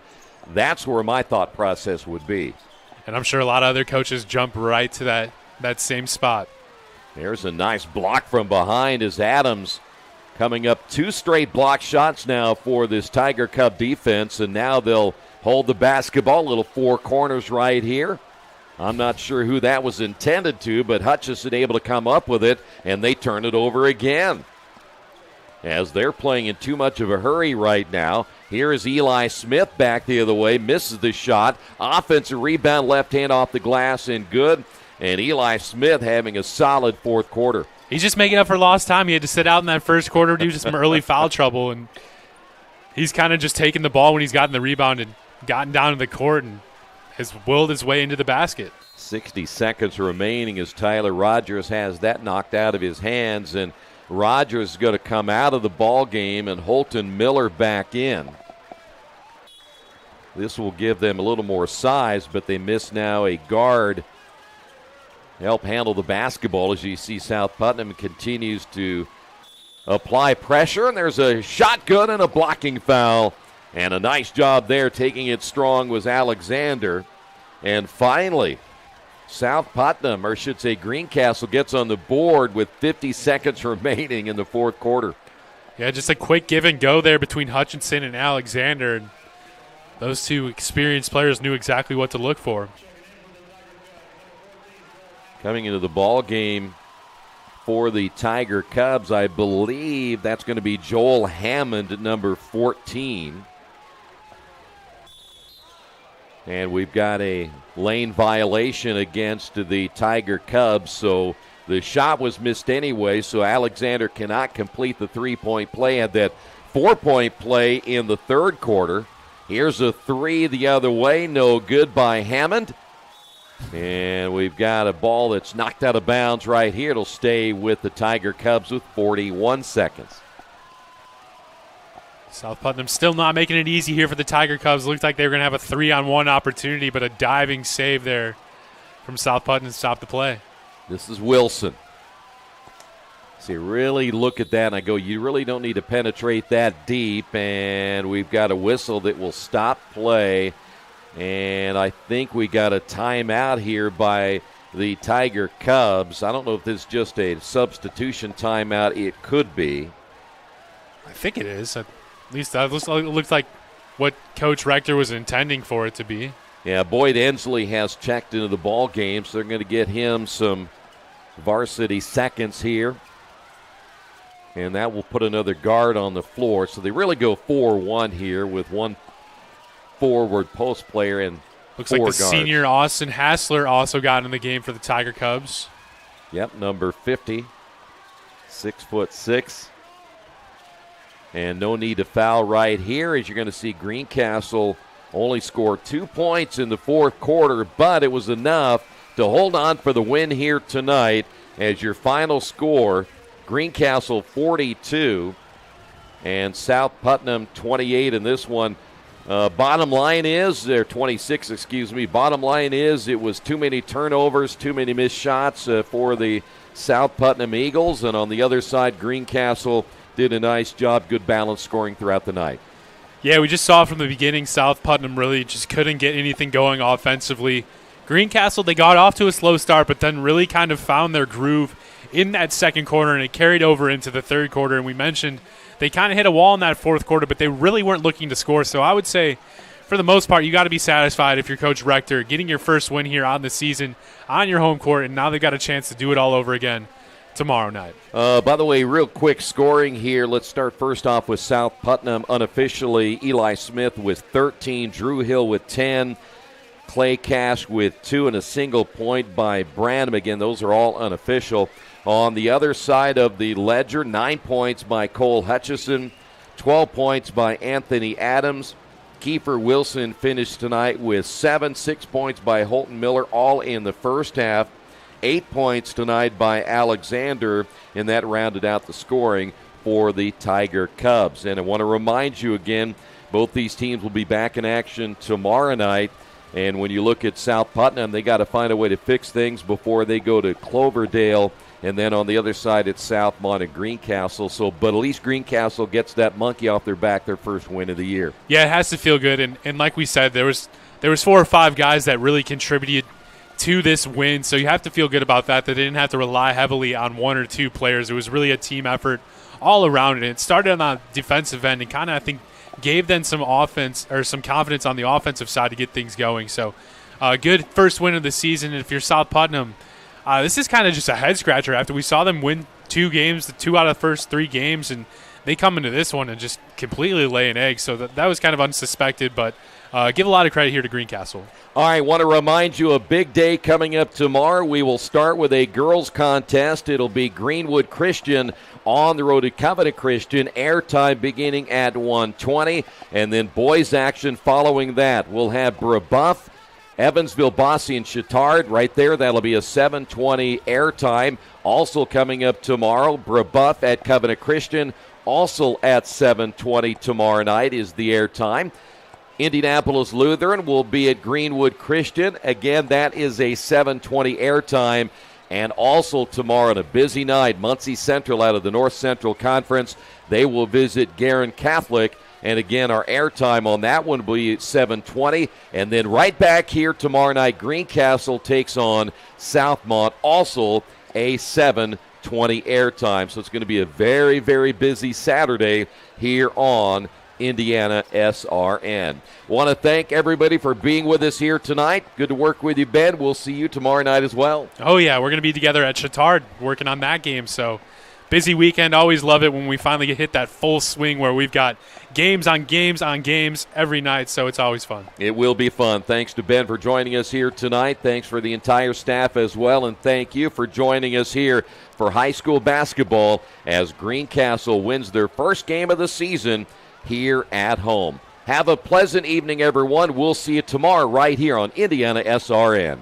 that's where my thought process would be. And I'm sure a lot of other coaches jump right to that same spot. There's a nice block from behind as Adams coming up 2 straight block shots now for this Tiger Cub defense, and now they'll hold the basketball, little 4 corners right here. I'm not sure who that was intended to, but Hutchison able to come up with it, and they turn it over again. As they're playing in too much of a hurry right now, here is Eli Smith back the other way, misses the shot. Offensive rebound, left hand off the glass, and good. And Eli Smith having a solid fourth quarter. He's just making up for lost time. He had to sit out in that first quarter due to some early foul trouble, and he's kind of just taken the ball when he's gotten the rebound and gotten down to the court and has willed his way into the basket. 60 seconds remaining as Tyler Rogers has that knocked out of his hands, and Rogers is going to come out of the ball game and Holton Miller back in. This will give them a little more size, but they miss now a guard to help handle the basketball. As you see, South Putnam continues to apply pressure, and there's a shotgun and a blocking foul. And a nice job there, taking it strong, was Alexander. And finally, South Putnam, or I should say Greencastle, gets on the board with 50 seconds remaining in the fourth quarter. Yeah, just a quick give and go there between Hutchinson and Alexander. And those two experienced players knew exactly what to look for. Coming into the ball game for the Tiger Cubs, I believe that's going to be Joel Hammond at number 14. And we've got a lane violation against the Tiger Cubs, so the shot was missed anyway, so Alexander cannot complete the three-point play. Had that 4-point play in the third quarter. Here's a 3 the other way, no good by Hammond. And we've got a ball that's knocked out of bounds right here. It'll stay with the Tiger Cubs with 41 seconds. South Putnam still not making it easy here for the Tiger Cubs. Looked like they were going to have a 3-on-1 opportunity, but a diving save there from South Putnam to stop the play. This is Wilson. So you really look at that and I go, you really don't need to penetrate that deep. And we've got a whistle that will stop play. And I think we got a timeout here by the Tiger Cubs. I don't know if this is just a substitution timeout. It could be. I think it is. At least that looks like what Coach Rector was intending for it to be. Yeah, Boyd Ensley has checked into the ball game, so they're going to get him some varsity seconds here. And that will put another guard on the floor. So they really go 4-1 here with one forward post player and looks like the guards. Senior Austin Hassler also got in the game for the Tiger Cubs. Yep, number 50, 6'6". And no need to foul right here, as you're going to see Greencastle only score 2 points in the fourth quarter, but it was enough to hold on for the win here tonight. As your final score, Greencastle 42 and South Putnam 28 in this one. Bottom line is, they're 26, excuse me. Bottom line is it was too many turnovers, too many missed shots for the South Putnam Eagles. And on the other side, Greencastle did a nice job, good balance scoring throughout the night. Yeah, we just saw from the beginning South Putnam really just couldn't get anything going offensively. Greencastle, they got off to a slow start, but then really kind of found their groove in that second quarter, and it carried over into the third quarter. And we mentioned they kind of hit a wall in that fourth quarter, but they really weren't looking to score. So I would say, for the most part, you got to be satisfied if you're Coach Rector getting your first win here on the season on your home court, and now they've got a chance to do it all over again tomorrow night. By the way, real quick scoring here. Let's start first off with South Putnam. Unofficially, Eli Smith with 13, Drew Hill with 10, Clay Cash with 2, and a single point by Branham. Again, those are all unofficial. On the other side of the ledger, 9 points by Cole Hutchison, 12 points by Anthony Adams. Kiefer Wilson finished tonight with 7, 6 points by Holton Miller, all in the first half. 8 points tonight by Alexander, and that rounded out the scoring for the Tiger Cubs. And I want to remind you again, both these teams will be back in action tomorrow night. And when you look at South Putnam, they got to find a way to fix things before they go to Cloverdale. And then on the other side, it's Southmont and Greencastle. So, but at least Greencastle gets that monkey off their back, their first win of the year. Yeah, it has to feel good. And like we said, there was 4 or 5 guys that really contributed to this win. So you have to feel good about that. They didn't have to rely heavily on 1 or 2 players. It was really a team effort all around it. It started on the defensive end and kind of, I think, gave them some offense or some confidence on the offensive side to get things going. So good first win of the season. And if you're South Putnam, this is kind of just a head scratcher after we saw them win 2 games, 2 out of the first 3 games, and they come into this one and just completely lay an egg. So that was kind of unsuspected, but give a lot of credit here to Greencastle. All right, want to remind you a big day coming up tomorrow. We will start with a girls contest. It'll be Greenwood Christian on the road to Covenant Christian. Airtime beginning at 1:20, and then boys action following that. We'll have Brebeuf, Evansville, Bossy, and Chittard right there. That'll be a 7:20 airtime. Also coming up tomorrow, Brebeuf at Covenant Christian. Also at 7:20 tomorrow night is the airtime. Indianapolis Lutheran will be at Greenwood Christian. Again, that is a 7:20 airtime. And also tomorrow on a busy night, Muncie Central out of the North Central Conference, they will visit Guerin Catholic. And again, our airtime on that one will be at 7:20. And then right back here tomorrow night, Greencastle takes on Southmont, also a 7:20 airtime. So it's going to be a very, very busy Saturday here on IndianaSRN. Want to thank everybody for being with us here tonight. Good to work with you, Ben. We'll see you tomorrow night as well. Oh, yeah. We're going to be together at Chittard working on that game. So busy weekend. Always love it when we finally get hit that full swing where we've got games on games on games every night. So it's always fun. It will be fun. Thanks to Ben for joining us here tonight. Thanks for the entire staff as well. And thank you for joining us here for high school basketball as Greencastle wins their first game of the season here at home. Have a pleasant evening, everyone. We'll see you tomorrow right here on IndianaSRN.